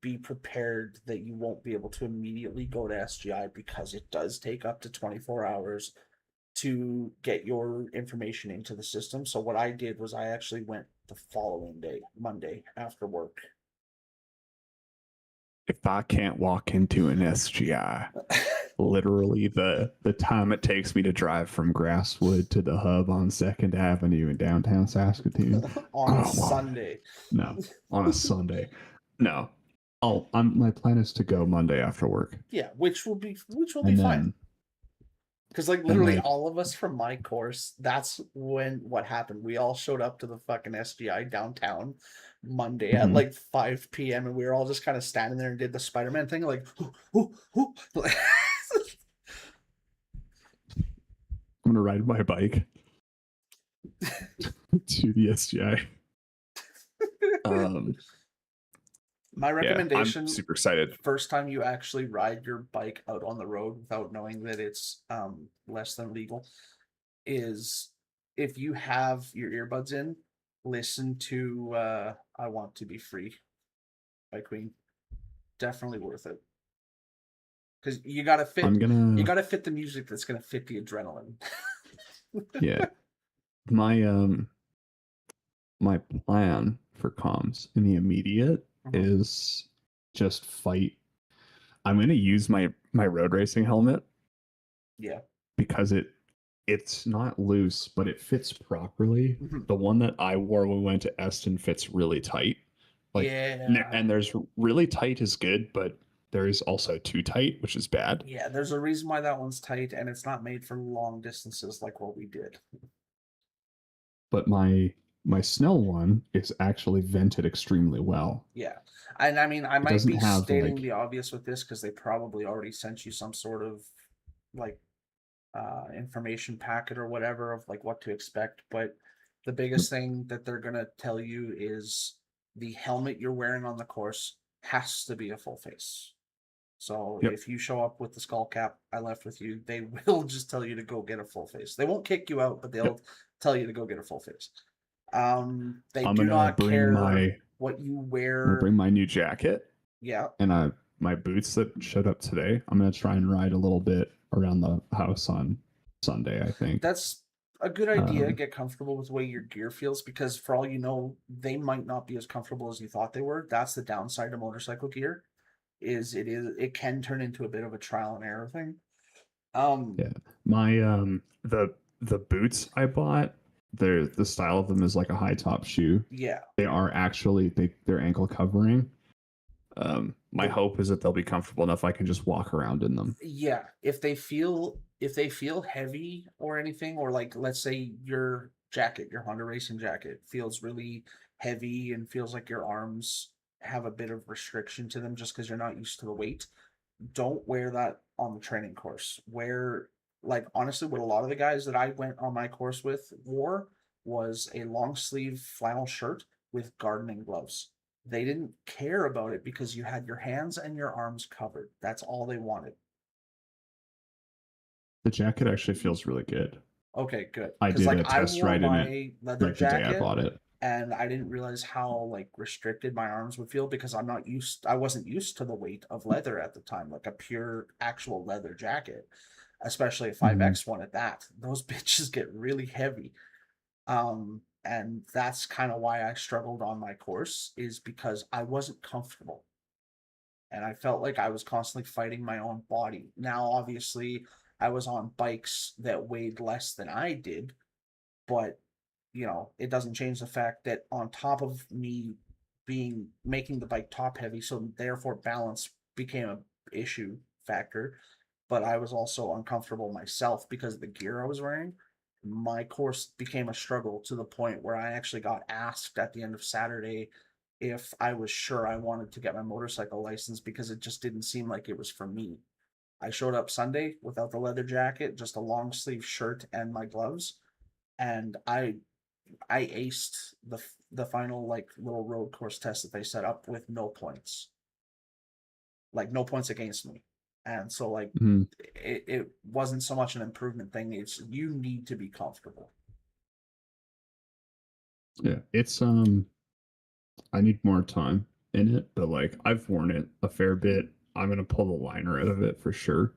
be prepared that you won't be able to immediately go to SGI, because it does take up to 24 hours to get your information into the system. So what I did was I actually went the following day, Monday, after work. If I can't walk into an SGI, literally the time it takes me to drive from Grasswood to the hub on 2nd Avenue in downtown Saskatoon. On Oh, Sunday. No, on a Sunday. No. My plan is to go Monday after work. Yeah, which will be And fine. then Because like literally like- all of us from my course, that's when what happened. We all showed up to the fucking SGI downtown Monday at Mhm. like 5 p.m. and we were all just kind of standing there and did the Spider-Man thing, like I'm gonna ride my bike to the SGI. my recommendation. I'm super excited. First time you actually ride your bike out on the road without knowing that it's less than legal is if you have your earbuds in, listen to I Want to Be Free by Queen. Definitely worth it. Because you gotta fit you gotta fit the music that's gonna fit the adrenaline. Yeah. My plan for comms in the immediate Mhm. is just fight. I'm gonna use my road racing helmet Yeah. because it's not loose, but it fits properly. Mhm. The one that I wore when we went to Eston fits really tight. Like, yeah. and there's really tight is good, but there is also too tight, which is bad. Yeah, there's a reason why that one's tight and it's not made for long distances like what we did. But my Snell one is actually vented extremely well. Yeah. And I mean, I might doesn't be have, stating like- the obvious with this because they probably already sent you some sort of like information packet or whatever of like what to expect. But the biggest thing that they're going to tell you is the helmet you're wearing on the course has to be a full face. So Yep. if you show up with the skull cap I left with you, they will just tell you to go get a full face. They won't kick you out, but they'll tell you to go get a full face. They I'm do gonna not bring care what you I'm gonna wear. bring my new jacket Yeah. and my boots that showed up today. I'm gonna try and ride a little bit around the house on Sunday, I think. That's a good idea. Um, Get comfortable with the way your gear feels, because for all you know, they might not be as comfortable as you thought they were. That's the downside of motorcycle gear. It can turn into a bit of a trial and error thing. Yeah. My the boots I bought the style of them is like a high top shoe. Yeah. They are actually they're ankle covering. My The- hope is that they'll be comfortable enough I can just walk around in them. Yeah. If they feel heavy or anything, or like let's say your jacket, your Honda racing jacket feels really heavy and feels like your arms have a bit of restriction to them just because you're not used to the weight, don't wear that on the training course. Wear, like, honestly, what a lot of the guys that I went on my course with wore was a long sleeve flannel shirt with gardening gloves. They didn't care about it because you had your hands and your arms covered. That's all they wanted. The jacket actually feels really good. Okay, good. I Because did like a I test wore ride in my it leather like the day I jacket bought it. and I didn't realize how like restricted my arms would feel because I wasn't used to the weight of leather at the time, like a pure actual leather jacket, especially a 5X one at that. Those bitches get really heavy. And that's kind of why I struggled on my course, is because I wasn't comfortable. And I felt like I was constantly fighting my own body. Now, obviously, I was on bikes that weighed less than I did, but it doesn't change the fact that on top of me making the bike top heavy, so therefore balance became a issue factor, but I was also uncomfortable myself because of the gear I was wearing. My course became a struggle to the point where I actually got asked at the end of Saturday if I was sure I wanted to get my motorcycle license because it just didn't seem like it was for me. I showed up Sunday without the leather jacket, just a long sleeve shirt and my gloves, and I aced the final like little road course test that they set up with no points, like no points against me. And so like Mhm. it wasn't so much an improvement thing. It's you need to be comfortable. Yeah, it's I need more time in it, but like I've worn it a fair bit. I'm gonna pull the liner out of it for sure.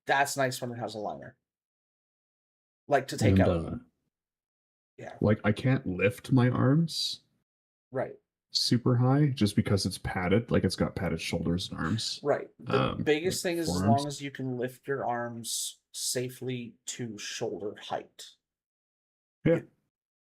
That's nice when it has a liner, like to take And out. Yeah, like I can't lift my arms right. super high just because it's padded. Like it's got padded shoulders and arms. Right. The Like biggest thing is as forearms. long as you can lift your arms safely to shoulder height. Yeah,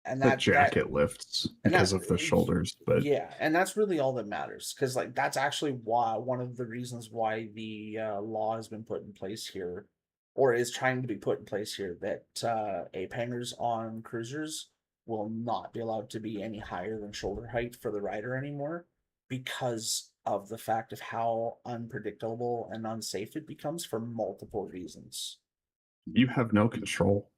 And the that jacket lifts and because that of the shoulders, but yeah, and that's really all that matters because like that's actually why one of the reasons why the law has been put in place here, or is trying to be put in place here, that ape hangers on cruisers will not be allowed to be any higher than shoulder height for the rider anymore because of the fact of how unpredictable and unsafe it becomes for multiple reasons. you have no control.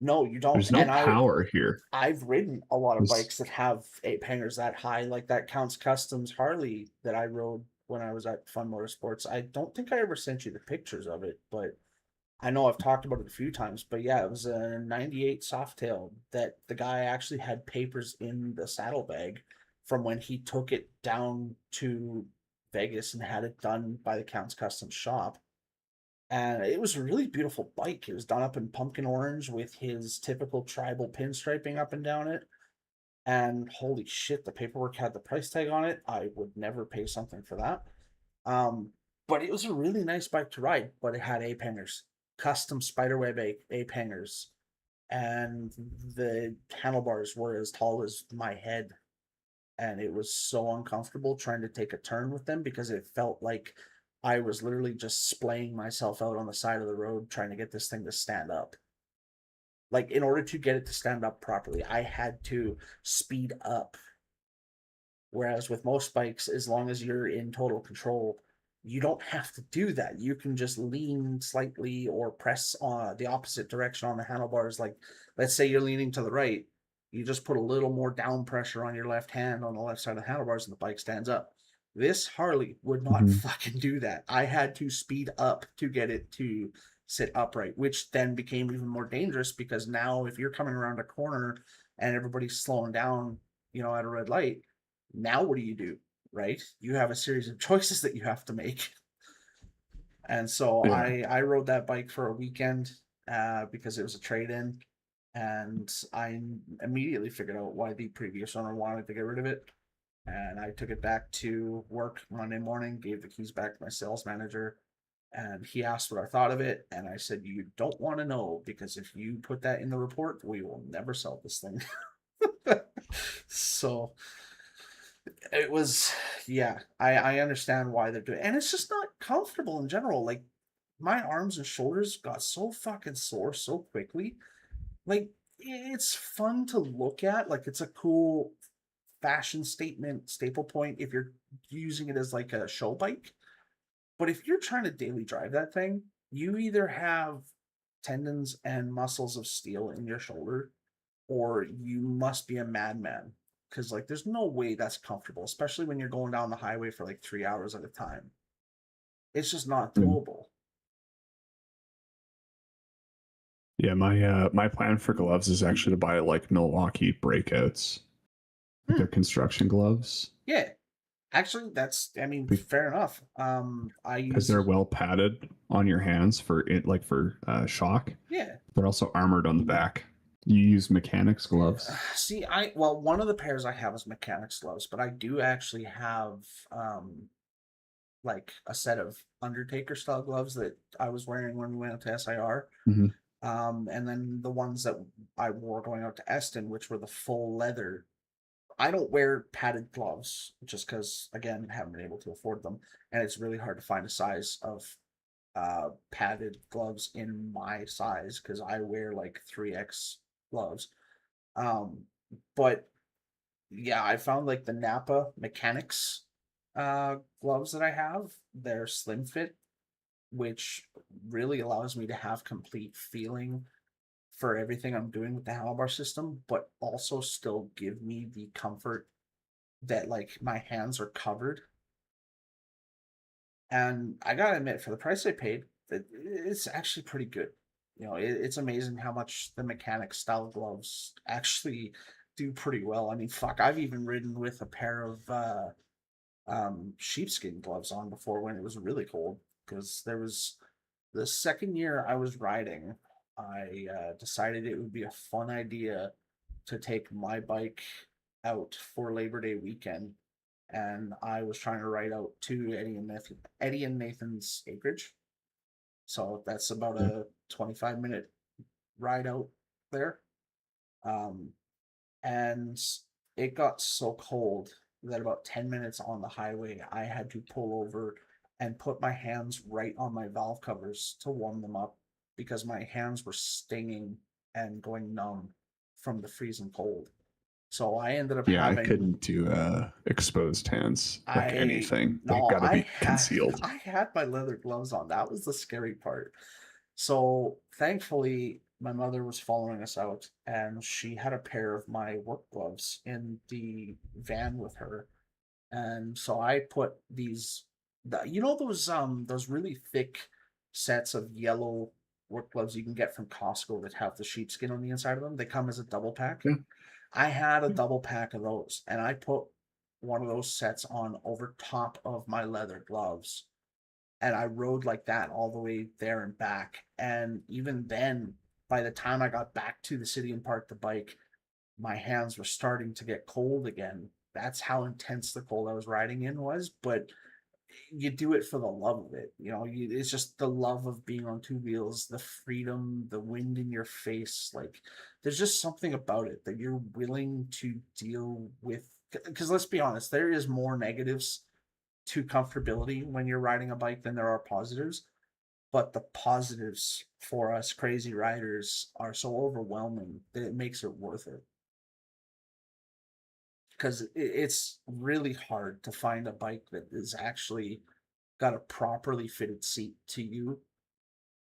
No, you don't. There's no And power here. I've ridden a lot of 'Cause- bikes that have ape hangers that high, like that Counts Customs Harley that I rode when I was at Fun Motorsports. I don't think I ever sent you the pictures of it, but I know I've talked about it a few times. But yeah, it was a 98 Softail that the guy actually had papers in the saddlebag from when he took it down to Vegas and had it done by the Counts Customs shop. And it was a really beautiful bike. It was done up in pumpkin orange with his typical tribal pinstriping up and down it. And holy shit, the paperwork had the price tag on it. I would never pay something for that. Um, but it was a really nice bike to ride, but it had ape hangers, custom spiderweb ape hangers. And the handlebars were as tall as my head. And it was so uncomfortable trying to take a turn with them because it felt like I was literally just splaying myself out on the side of the road trying to get this thing to stand up. Like, in order to get it to stand up properly, I had to speed up. Whereas with most bikes, as long as you're in total control, you don't have to do that. You can just lean slightly or press on the opposite direction on the handlebars. Like, let's say you're leaning to the right, you just put a little more down pressure on your left hand on the left side of the handlebars, and the bike stands up. This Harley would not Mhm. fucking do that. I had to speed up to get it to sit upright, which then became even more dangerous because now if you're coming around a corner and everybody's slowing down, at a red light, now what do? Right? You have a series of choices that you have to make. And so Yeah. I rode that bike for a weekend because it was a trade-in, and I immediately figured out why the previous owner wanted to get rid of it. And I took it back to work Monday morning, gave the keys back to my sales manager, And he asked what I thought of it, and I said, "You don't want to know, because if you put that in the report, we will never sell this thing." So it was, yeah, I understand why they're doing it. And it's just not comfortable in general. Like, my arms and shoulders got so fucking sore so quickly. Like, it's fun to look at. Like, it's a cool fashion statement, staple point if you're using it as like a show bike. But if you're trying to daily drive that thing, you either have tendons and muscles of steel in your shoulder, or you must be a madman. Because, like, there's no way that's comfortable, especially when you're going down the highway for like 3 hours at a time. It's just not doable. Yeah, my plan for gloves is actually to buy like Milwaukee breakouts. They're construction gloves. Yeah. Actually, I mean, fair enough. I because use, they're well padded on your hands for it, like for shock. yeah. They're also armored on the back. You use mechanics gloves. See, well, one of the pairs I have is mechanics gloves, but I do actually have like a set of Undertaker style gloves that I was wearing when we went out to SIR. Mhm. And then the ones that I wore going out to Eston, which were the full leather. I don't wear padded gloves just because, again, I haven't been able to afford them, and it's really hard to find a size of padded gloves in my size because I wear like 3X gloves. Um, but yeah, I found like the Napa Mechanics gloves that I have, they're slim fit, which really allows me to have complete feeling for everything I'm doing with the handlebar system, but also still give me the comfort that like my hands are covered. And I gotta admit, for the price I paid, it's actually pretty good. You know, it's amazing how much the mechanic style gloves actually do pretty well. I mean, fuck, I've even ridden with a pair of sheepskin gloves on before when it was really cold, because there was the second year I was riding, I decided it would be a fun idea to take my bike out for Labor Day weekend, and I was trying to ride out to Eddie and Nathan's acreage. So that's about a 25-minute ride out there. Um, and it got so cold that about 10 minutes on the highway, I had to pull over and put my hands right on my valve covers to warm them up because my hands were stinging and going numb from the freezing cold. So I ended up Yeah, I having. couldn't do exposed hands like anything. They've No, got to be concealed. I had my leather gloves on. That was the scary part. So thankfully, my mother was following us out, and she had a pair of my work gloves in the van with her. And so I put you know those really thick sets of yellow work gloves you can get from Costco that have the sheepskin on the inside of them. They come as a double pack. Yeah. I had a double pack of those, and I put one of those sets on over top of my leather gloves, and I rode like that all the way there and back. And even then, by the time I got back to the city and parked the bike, my hands were starting to get cold again. That's how intense the cold I was riding in was. But you do it for the love of it. You know, it's just the love of being on two wheels, the freedom, the wind in your face. Like, there's just something about it that you're willing to deal with. Because let's be honest, there is more negatives to comfortability when you're riding a bike than there are positives. But the positives for us crazy riders are so overwhelming that it makes it worth it. Because it's really hard to find a bike that is actually got a properly fitted seat to you,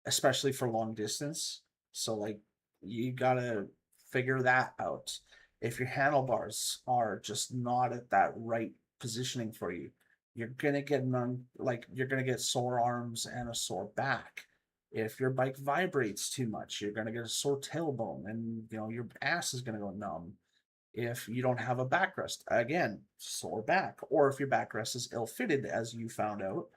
especially for long distance. So, like, you gotta figure that out. If your handlebars are just not at that right positioning for you, you're gonna get you're gonna get sore arms and a sore back. If your bike vibrates too much, you're gonna get a sore tailbone, and your ass is gonna go numb. If you don't have a backrest, again, sore back. Or if your backrest is ill-fitted, as you found out,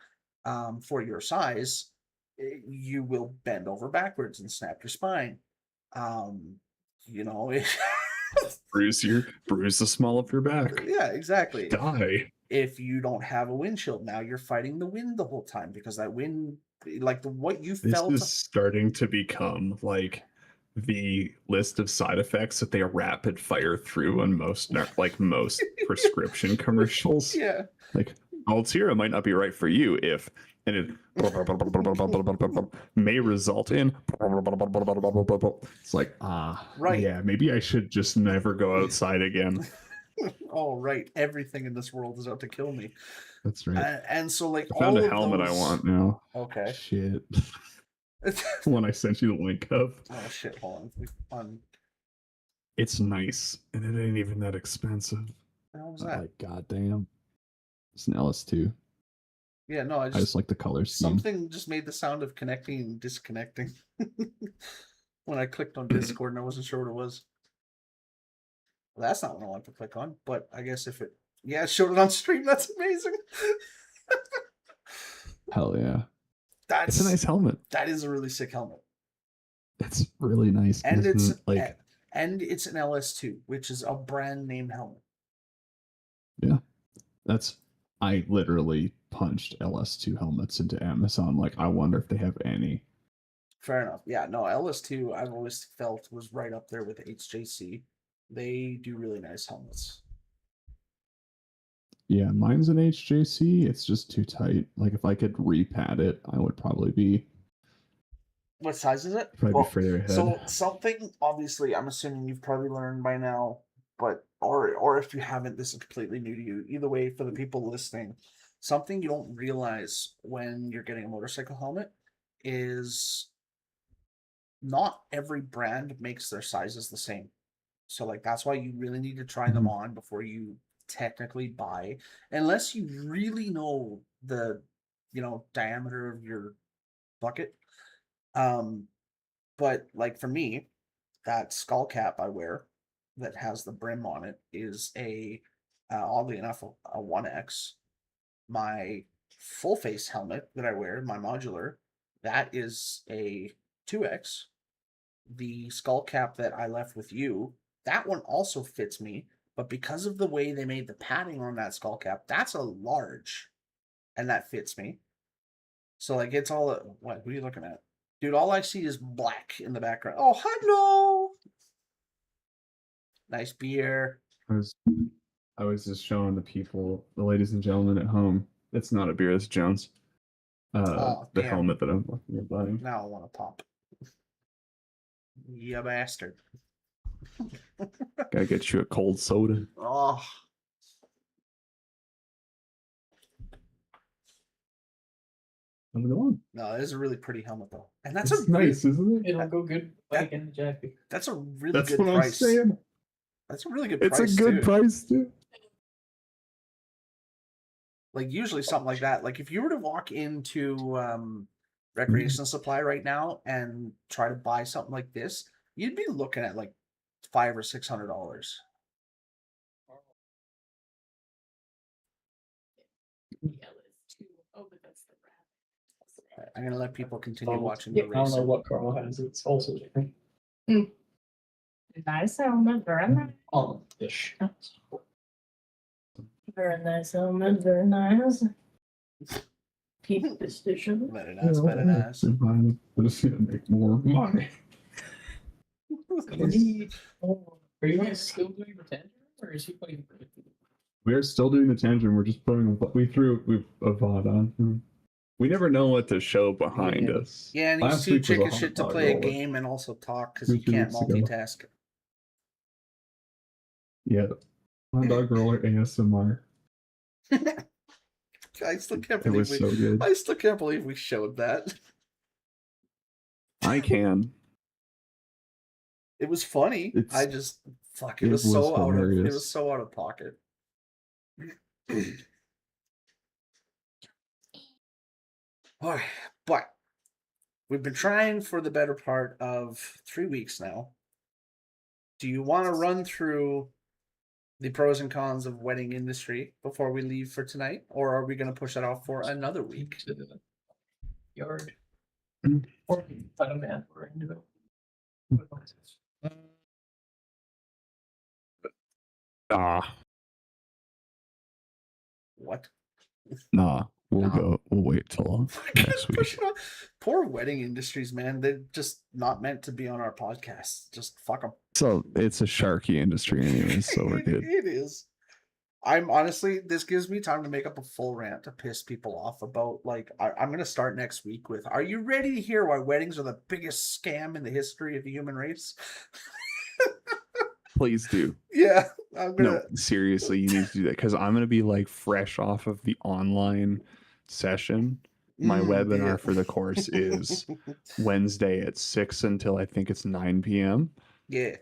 for your size, you will bend over backwards and snap your spine. You know, bruise the small of your back. yeah, exactly. Die. if you don't have a windshield. Now you're fighting the wind the whole time because that wind, like what you This felt. is starting to become like the list of side effects that they rapid fire through on most most prescription commercials. Yeah. Like Altira might not be right for you if and it may result in it's like Right. yeah, maybe I should just never go outside again. Oh, right. Everything in this world is out to kill me. That's right. And so, like, I found all a of helmet I those- want now. Okay. Shit. One I sent you the link of. Oh shit! Hold on. It's nice and it ain't even that expensive. What was I'm that? like, goddamn. It's an LS2. Yeah, no, I I just like the color scheme. something just made the sound of connecting and disconnecting when I clicked on Discord and I wasn't sure what it was. Well, that's not what I want to click on, but I guess if it showed it on stream, that's amazing. Hell yeah. That's It's a nice helmet. that is a really sick helmet. It's really nice. And it's like and it's an LS2, which is a brand name helmet. that's I literally punched LS2 helmets into Amazon. Like, I wonder if they have any. Fair enough. Yeah, no, LS2 I've always felt was right up there with HJC. They do really nice helmets. Yeah, mine's an HJC. It's just too tight. Like, if I could repad it, I would probably be What size is it? probably be further ahead. So something obviously I'm assuming you've probably learned by now, but or if you haven't, this is completely new to you. Either way, for the people listening, something you don't realize when you're getting a motorcycle helmet is not every brand makes their sizes the same. So like that's why you really need to try them on before you technically buy, unless you really know the diameter of your bucket. But like for me, that skull cap I wear that has the brim on it is a oddly enough a 1X. My full face helmet that I wear, my modular, that is a 2X. The skull cap that I left with you, that one also fits me, but because of the way they made the padding on that skull cap, that's a large, and that fits me. So like it's all what are you looking at? Dude, all I see is black in the background. Oh, hello. Nice beer. I was just showing the people, the ladies and gentlemen at home. It's not a beer, it's Jones. The damn. helmet that I'm looking at buying. Now I want to pop. You bastard. Gotta get you a cold soda. Oh. How's it going? No, it is a really pretty helmet though. And that's It's a nice, isn't it? It'll go good like in the jacket. that's a really That's good what price. I'm saying. That's a really good It's price. a good too. price too. Like usually something like that. Like if you were to walk into recreational supply right now and try to buy something like this, you'd be looking at like $500 or $600. Oh, but that's the wrap. I'm gonna let people continue watching Yeah, the I don't know racing. what Carl has. It's also different. Nice helmet, very nice. Ish. Very nice helmet, very nice. Keep this station. Very nice, very nice. I'm just gonna make more money. Are you guys still doing the tender, or is he playing? We're still doing the tangent. We're just putting we threw a VOD on. We never know what to show behind us. Yeah, and he's Last too week was a chicken hot shit to dog play a roller. game and also talk because he 2 can't weeks ago. multitask. Yeah, hot dog roller ASMR. I still can't It believe was we. so good. I still can't believe we showed that. I can. It was funny. I It's- just fuck. it It was so was out of. It hilarious. was so out of pocket. Alright, but we've been trying for the better part of 3 weeks now. Do you want to run through the pros and cons of wedding industry before we leave for tonight, or are we going to push it off for another week? To the yard. Mm. Or I don't know. We're into it. What? Nah, we'll Nah. go. We'll wait till next Push week. it on. Poor wedding industries, man. They're just not meant to be on our podcast. Just fuck them. So it's a sharky industry, anyways. So we're good. It is. I'm honestly, this gives me time to make up a full rant to piss people off about. Like, I'm going to start next week with, are you ready to hear why weddings are the biggest scam in the history of the human race? Please do. Yeah, I'm going No, to. seriously, you need to do that because I'm gonna be like fresh off of the online session. My webinar for the course is Wednesday at 6 until I think it's 9 p.m. Yeah.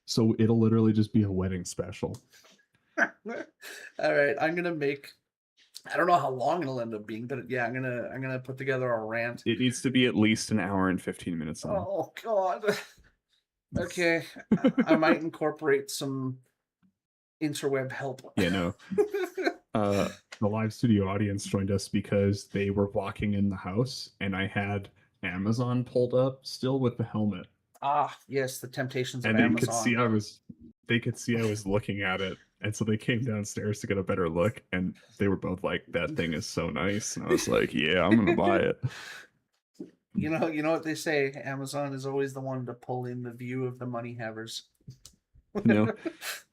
So it'll literally just be a wedding special. All right, I'm gonna make. I don't know how long it'll end up being, but yeah, I'm gonna put together a rant. It needs to be at least an hour and 15 minutes long. Oh God. Okay, I might incorporate some interweb help. Yeah, no. The live studio audience joined us because they were walking in the house and I had Amazon pulled up still with the helmet. Ah, yes, the temptations of And they Amazon. could see I was looking at it. And so they came downstairs to get a better look and they were both like, that thing is so nice. And I was like, yeah, I'm gonna buy it. You know what they say. Amazon is always the one to pull in the view of the money havers.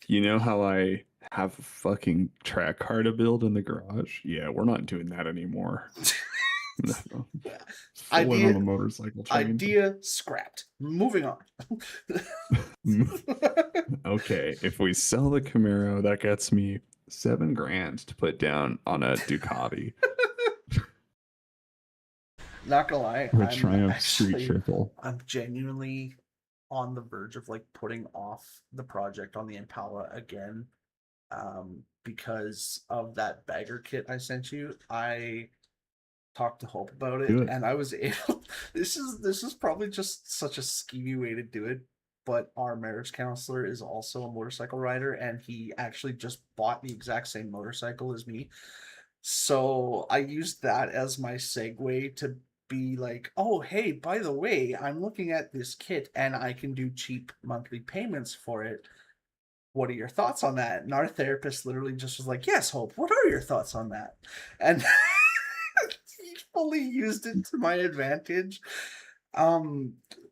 You know how I have a fucking track car to build in the garage? Yeah, we're not doing that anymore. No. Idea- on a motorcycle train. Idea scrapped. Moving on. Okay, if we sell the Camaro, that gets me $7,000 to put down on a Ducati. Not gonna lie, Or a I'm Triumph Street actually- Triple. I'm genuinely on the verge of like putting off the project on the Impala again, because of that bagger kit I sent you. I talked to Hope about it, Do it. and I was able. This is probably just such a skeevy way to do it, but our marriage counselor is also a motorcycle rider, and he actually just bought the exact same motorcycle as me. So I used that as my segue to be like, oh, hey, by the way, I'm looking at this kit and I can do cheap monthly payments for it. What are your thoughts on that? And our therapist literally just was like, yes, Hope, what are your thoughts on that? And he fully used it to my advantage.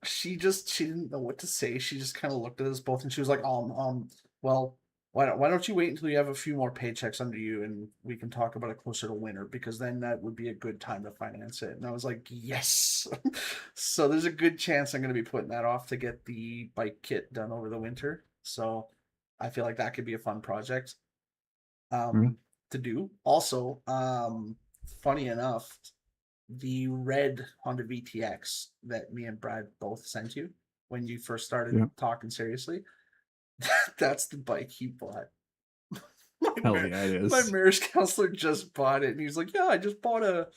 She didn't know what to say. She just kind of looked at us both and she was like, well, why don't you wait until you have a few more paychecks under you and we can talk about it closer to winter, because then that would be a good time to finance it. And I was like, yes. So there's a good chance I'm going to be putting that off to get the bike kit done over the winter. So I feel like that could be a fun project to do. Also, funny enough, the red Honda VTX that me and Brad both sent you when you first started talking seriously, that's the bike he bought. Hell yeah, it is. My marriage counselor just bought it, and he's like, yeah, I just bought a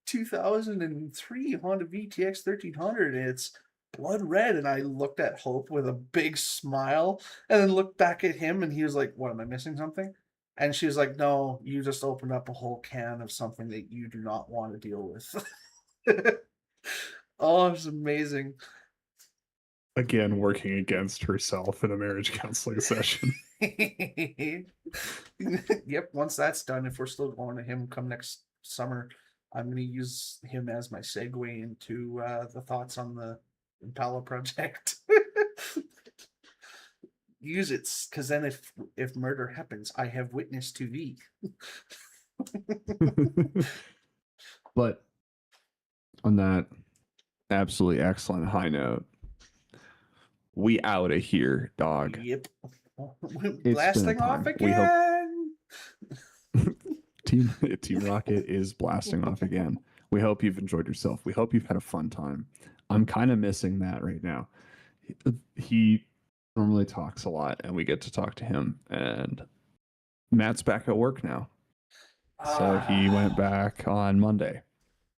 2003 Honda VTX 1300, and it's blood red. And I looked at Hope with a big smile, and then looked back at him, and he was like, what, am I missing something? And she was like, no, you just opened up a whole can of something that you do not want to deal with. Oh, it was amazing. Again, working against herself in a marriage counseling session. Yep, once that's done, if we're still going to him come next summer, I'm going to use him as my segue into the thoughts on the Impala project. Use it, because then if murder happens, I have witness to thee. But on that absolutely excellent high note, we out of here, dog. Yep. been Blasting a off time. We hope- again. Team Rocket is blasting off again. We hope you've enjoyed yourself. We hope you've had a fun time. I'm kind of missing Matt right now. He normally talks a lot, and we get to talk to him. And Matt's back at work now, so he went back on Monday.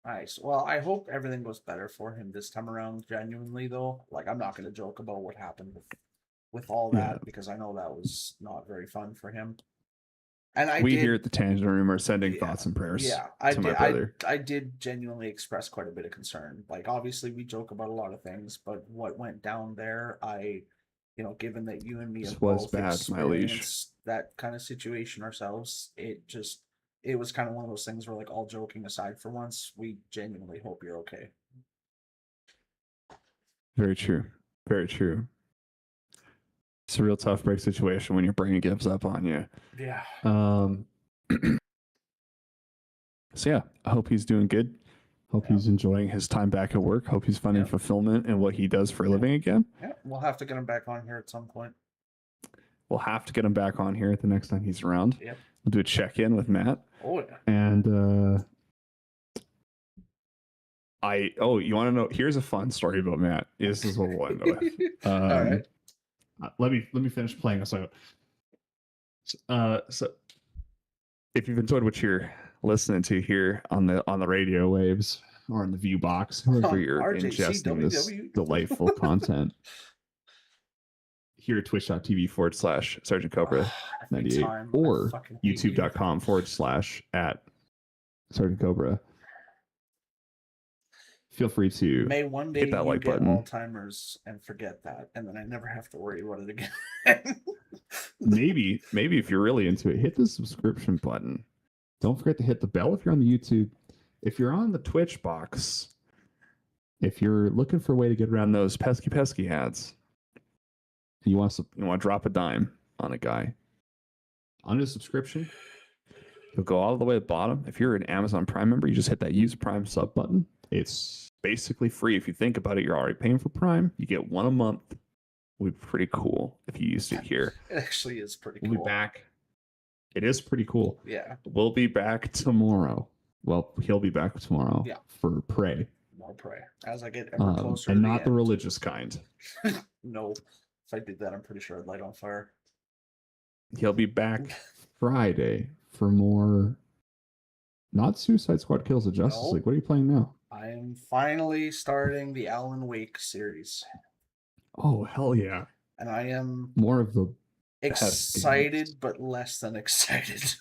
Nice. Well, I hope everything goes better for him this time around. Genuinely, though, like, I'm not going to joke about what happened with all that, because I know that was not very fun for him. And we here at the Tangent Room are sending thoughts and prayers to my brother. I did genuinely express quite a bit of concern. Like, obviously, we joke about a lot of things, but what went down there, I given that you and me This have was both bad, my liege. experienced that kind of situation ourselves, it was kind of one of those things where, like, all joking aside for once, we genuinely hope you're okay. Very true. Very true. It's a real tough break situation when your brain gives up on you. Yeah. So yeah, I hope he's doing good. Hope Yeah. he's enjoying his time back at work. Hope he's finding Yeah. fulfillment in what he does for a living again. Yeah, we'll have to get him back on here at some point. We'll have to get him back on here the next time he's around. Yep. We'll do a check-in with Matt. Oh yeah. And you want to know? Here's a fun story about Matt. This is what we'll end with. All right. Let me finish playing this out. So if you've enjoyed what you're listening to here on the radio waves or in the view box, however you're ingesting this RJCWW. delightful content, here at twitch.tv/Sergeant Cobra Every 98 time, I or fucking hate you. youtube.com/@Sergeant Cobra. Feel free to May one day hit that you like get button. Alzheimer's and forget that, and then I never have to worry about it again. maybe if you're really into it, hit the subscription button. Don't forget to hit the bell if you're on the YouTube. If you're on the Twitch box, if you're looking for a way to get around those pesky ads, you want to drop a dime on a guy on his subscription, you'll go all the way to the bottom. If you're an Amazon Prime member, you just hit that use Prime sub button. It's basically free. If you think about it, you're already paying for Prime. You get one a month. Would be pretty cool if you used it here. It actually is pretty We'll cool. be back. It is pretty cool. Yeah, We'll be back tomorrow. Well, he'll be back tomorrow Yeah. for Prey. more pray as I get ever closer. And to not the end. religious kind. No, if I did that, I'm pretty sure I'd light on fire. He'll be back Friday for more. Not Suicide Squad Kills the Justice No. League. What are you playing now? I am finally starting the Alan Wake series, Oh, hell yeah. and I am More of the best excited, games. but less than excited.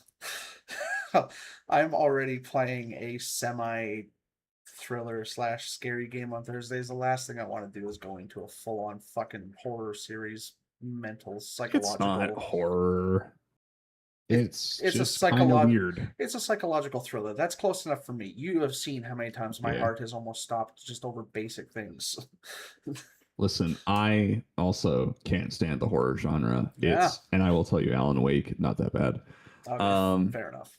I'm already playing a semi-thriller / scary game on Thursdays. The last thing I want to do is go into a full-on fucking horror series, mental, psychological. It's not horror. It's It's a just kind of psycholo- weird. It's a psychological thriller. That's close enough for me. You have seen how many times my Yeah. heart has almost stopped just over basic things. Listen, I also can't stand the horror genre. Yeah. And I will tell you, Alan Wake, not that bad. Okay, fair enough.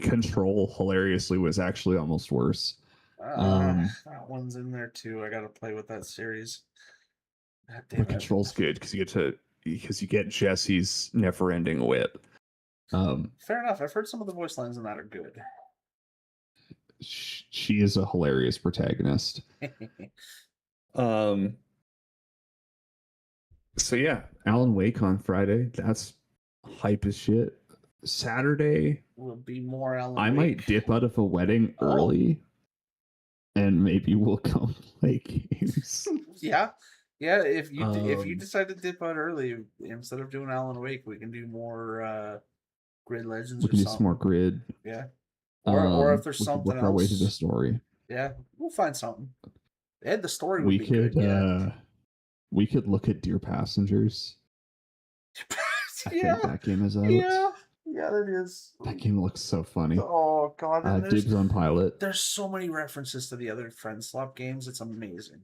Control, hilariously, was actually almost worse. Um, That one's in there too. I gotta play with that series. God damn But it. Control's good because you get Jesse's never-ending wit. Fair enough. I've heard some of the voice lines in that are good. She is a hilarious protagonist. So yeah, Alan Wake on Friday. That's hype as shit. Saturday, Will be more Alan I Wake. might dip out of a wedding Oh. early, and maybe we'll come play games. Yeah. If you Um, decide to dip out early, instead of doing Alan Wake, we can do more Grid Legends We or can do something. some more grid. Yeah. Or if there's we could something work our way to the else. story. Yeah, we'll find something. Ed, the story would We be could good. Yeah. we could look at Dear Passengers. I yeah. think that game is out. Yeah. Yeah, that is. That game looks so funny. Oh god, and Dibs on Pilot. there's so many references to the other Friend Swap games. It's amazing.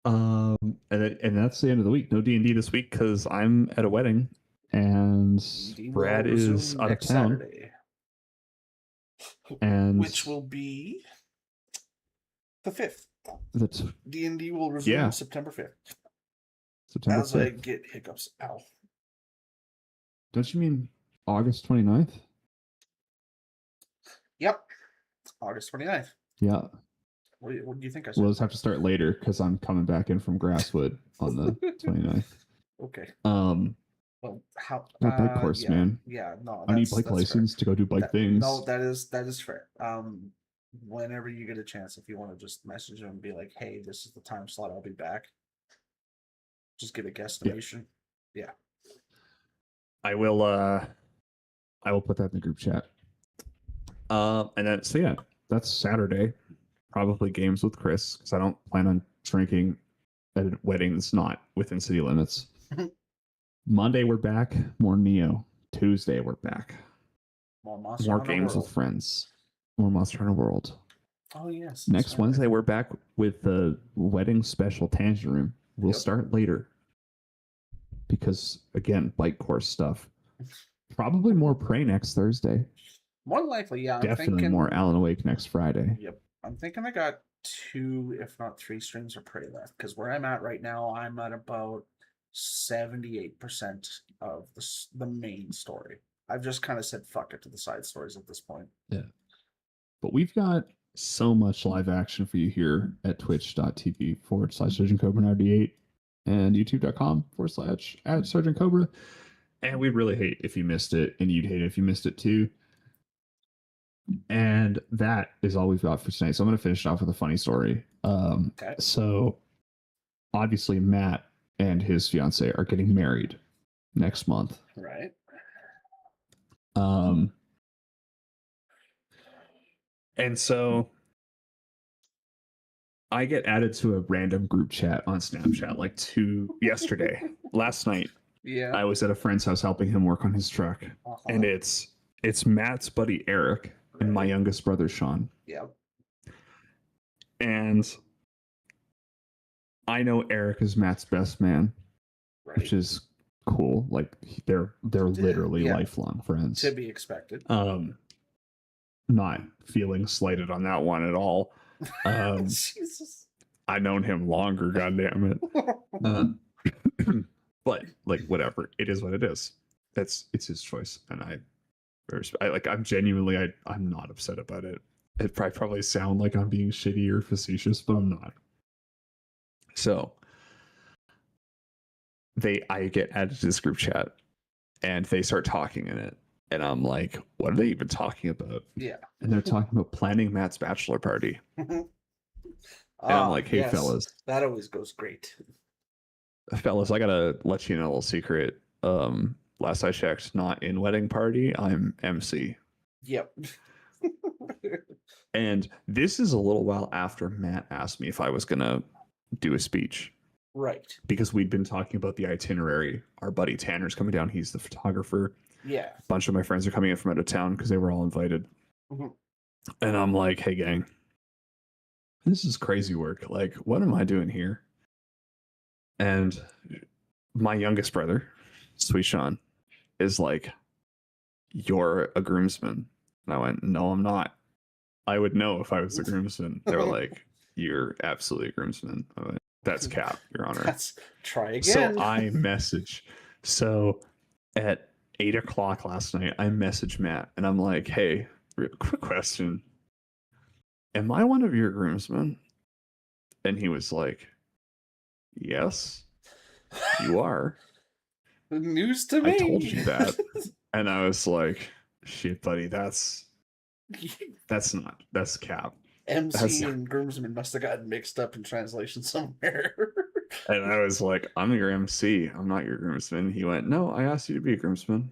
And that's the end of the week. No D&D this week because I'm at a wedding and D&D will Brad is resume out of next town. Saturday, And which will be the 5th. that's D&D will resume Yeah. September 5th. September As I 5th. get hiccups. Ow. Don't you mean August 29th? Yep. August 29th. Yeah. What do you think I said? We'll just have to start later because I'm coming back in from Grasswood on the 29th. Okay. Well, how? Got bike course, yeah, man. Yeah, no. I need that's bike fair. license to go do bike things. No, that is fair. Whenever you get a chance, if you want to just message him and be like, "Hey, this is the time slot. I'll be back." Just get a guesstimation. Yeah. I will put that in the group chat. And then so yeah, that's Saturday. Probably games with Chris because I don't plan on drinking a wedding that's not within city limits. Monday we're back, more Neo. Tuesday we're back, More Monster more Hunter games World. with friends, more Monster Hunter World. Oh yes. Next that's right. Wednesday we're back with the wedding special Tangent Room. We'll Yep. start later because again, bike course stuff. Probably more Prey next Thursday. More than likely, yeah. I'm Definitely thinking, more Alan Wake next Friday. Yep. I'm thinking I got 2, if not 3 streams of Prey left. Because where I'm at right now, I'm at about 78% of the main story. I've just kind of said fuck it to the side stories at this point. But we've got so much live action for you here at twitch.tv/Sergeant Cobra 98 and youtube.com/Sergeant Cobra. And we'd really hate if you missed it, and you'd hate it if you missed it too. And that is all we've got for tonight. So I'm going to finish it off with a funny story. Okay. So obviously Matt and his fiance are getting married next month. Right. And so I get added to a random group chat on Snapchat like last night. Yeah. I was at a friend's house helping him work on his truck, Uh-huh. and it's Matt's buddy Eric and my Right. youngest brother Sean. Yep. And I know Eric is Matt's best man, Right. which is cool. Like they're literally Yeah. lifelong friends. To be expected. Not feeling slighted on that one at all. Jesus. I've known him longer, goddammit. But like whatever, it is what it is. It's his choice, and I'm genuinely I'm not upset about it. It probably sound like I'm being shitty or facetious, but I'm not. So I get added to this group chat, and they start talking in it, and I'm like, what are they even talking about? Yeah. And they're talking about planning Matt's bachelor party, and I'm like, hey yes. fellas, That always goes great. I gotta let you know a little secret. Last I checked, not in wedding party, I'm MC. Yep. And this is a little while after Matt asked me if I was gonna do a speech, Right. because we'd been talking about the itinerary. Our buddy Tanner's coming down, he's the photographer. Yeah. A bunch of my friends are coming in from out of town because they were all invited. Mhm. And I'm like, hey gang, this is crazy work. Like, what am I doing here? And my youngest brother, Sweet Sean, is like, you're a groomsman. And I went, no, I'm not. I would know if I was a groomsman. They were like, you're absolutely a groomsman. I went, that's cap, Your Honor. Let's try So again. I message. So at 8:00 last night, I messaged Matt, and I'm like, hey, quick question. Am I one of your groomsmen? And he was like, yes, you are. News to me. I told you that. And I was like, shit, buddy, that's cap. MC That's- and groomsmen must have gotten mixed up in translation somewhere. And I was like, I'm your MC. I'm not your groomsman. He went, no, I asked you to be a groomsman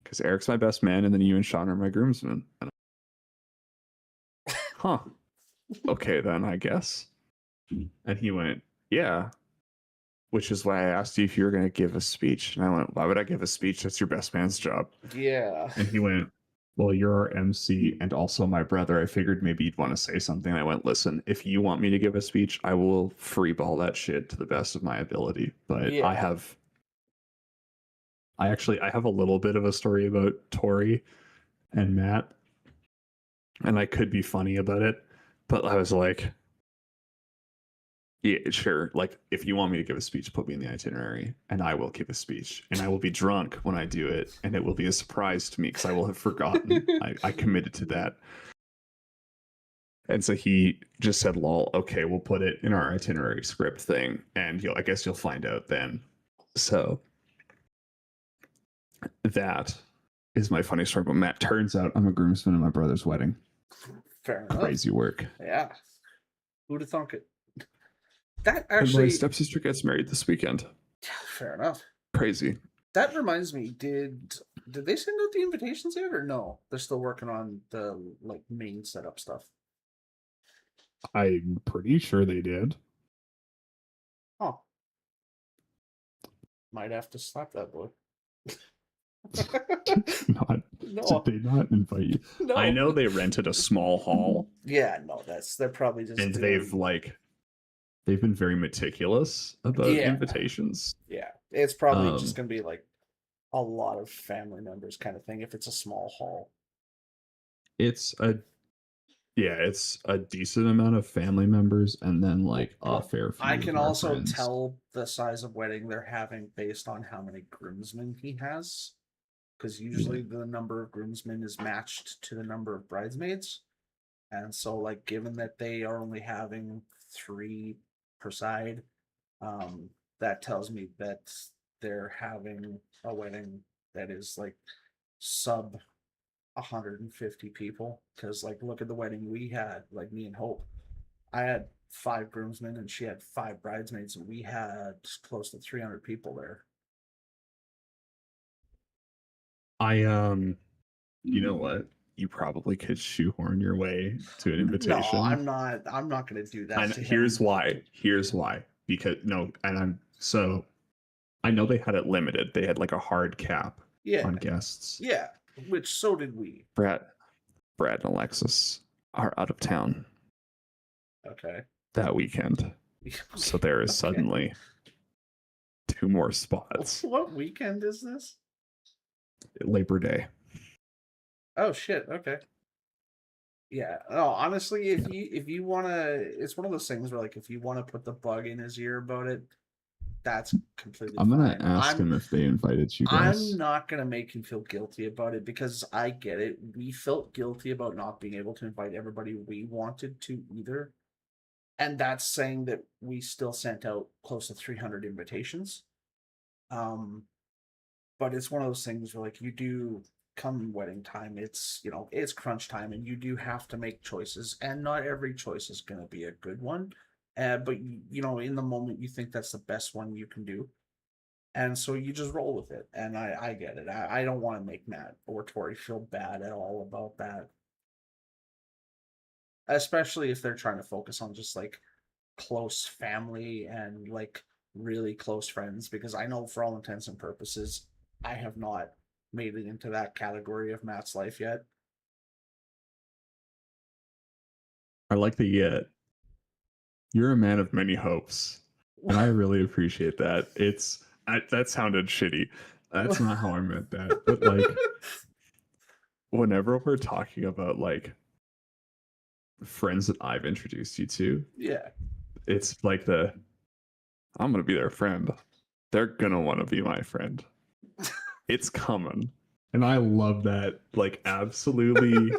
because Eric's my best man, and then you and Sean are my groomsmen. And huh. Okay, then I guess. And he went, yeah. Which is why I asked you if you were going to give a speech. And I went, why would I give a speech? That's your best man's job. Yeah. And he went, well, you're our MC and also my brother. I figured maybe you'd want to say something. I went, listen, if you want me to give a speech, I will freeball that shit to the best of my ability. But Yeah. I have a little bit of a story about Tori and Matt. And I could be funny about it. But I was like, yeah, sure. Like, if you want me to give a speech, put me in the itinerary, and I will give a speech. And I will be drunk when I do it, and it will be a surprise to me because I will have forgotten. I committed to that. And so he just said, lol, okay, we'll put it in our itinerary script thing, and I guess you'll find out then. So that is my funny story. But Matt, turns out I'm a groomsman at my brother's wedding. Fair enough. Crazy work. Yeah. Who'd have thunk it? That And my actually. stepsister gets married this weekend. Fair enough. Crazy. That reminds me. Did they send out the invitations yet, or no? They're still working on the main setup stuff. I'm pretty sure they did. Oh. Might have to slap that boy. Not No, did they not invite you? no. I know they rented a small hall, Yeah, no, they're probably just and doing- they've been very meticulous about Yeah. invitations. Yeah, it's probably Um, just gonna be like a lot of family members kind of thing if it's a small hall. It's a decent amount of family members, and then like a Well, fair few. I of can our also friends. tell the size of wedding they're having based on how many groomsmen he has, because usually the number of groomsmen is matched to the number of bridesmaids, and so like given that they are only having 3 per side, that tells me that they're having a wedding that is like sub 150 people. Because like look at the wedding we had, like me and Hope. I had 5 groomsmen and she had 5 bridesmaids, and we had close to 300 people there. You know what? You probably could shoehorn your way to an No, invitation. I'm not gonna do that. And to here's him. why. Here's why. Because no, and I'm so I know they had it limited. They had like a hard cap Yeah, on guests. yeah. Which so did we. Brad and Alexis are out of town Okay. that weekend. So there is Okay. suddenly 2 more spots. What weekend is this? Labor Day. Oh shit. Okay. Yeah. No, honestly, if you wanna, it's one of those things where like if you want to put the bug in his ear about it, that's completely. I'm gonna fine. ask him if they invited you guys. I'm not gonna make him feel guilty about it because I get it. We felt guilty about not being able to invite everybody we wanted to either. And that's saying that we still sent out close to 300 invitations. But it's one of those things where like you do come wedding time, it's it's crunch time, and you do have to make choices, and not every choice is going to be a good one. But in the moment you think that's the best one you can do, and so you just roll with it. And I get it. I don't want to make Matt or Tori feel bad at all about that, especially if they're trying to focus on just like close family and like really close friends, because I know for all intents and purposes I have not made it into that category of Matt's life yet. I like that you're a man of many hopes, and I really appreciate that. That sounded shitty. That's not how I meant that. But like, whenever we're talking about like friends that I've introduced you to, Yeah. it's like I'm gonna be their friend. They're gonna want to be my friend. It's coming. And I love that, like, absolutely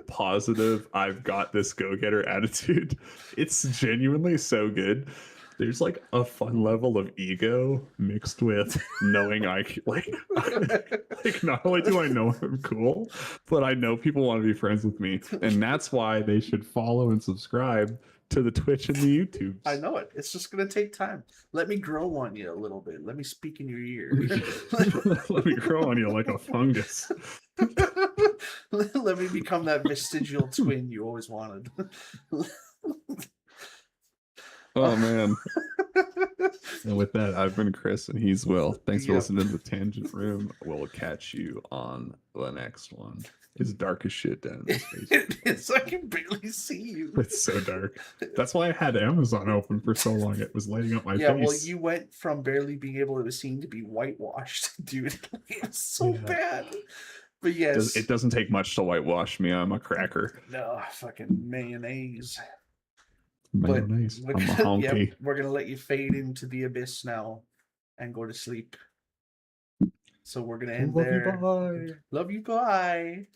positive, I've got this go-getter attitude. It's genuinely so good. There's like a fun level of ego mixed with knowing like not only do I know I'm cool, but I know people want to be friends with me. And that's why they should follow and subscribe to the Twitch and the YouTube. I know it. It's just gonna take time. Let me grow on you a little bit. Let me speak in your ear. Let me grow on you like a fungus. Let me become that vestigial twin you always wanted. Oh man. And with that, I've been Chris and he's Will. Thanks for Yep. listening to the Tangent Room. We'll catch you on the next one. It's dark as shit down in this basement. It is. I can barely see you. It's so dark. That's why I had Amazon open for so long. It was lighting up my Yeah, face. well, you went from barely being able to be seen to be whitewashed, dude. It's so Yeah. bad. But yes, It doesn't take much to whitewash me. I'm a cracker. no fucking mayonnaise. Mayonnaise. We're I'm a gonna, yep, honky. we're gonna let you fade into the abyss now and go to sleep. So we're gonna end Love you, there. bye. Love you. Bye.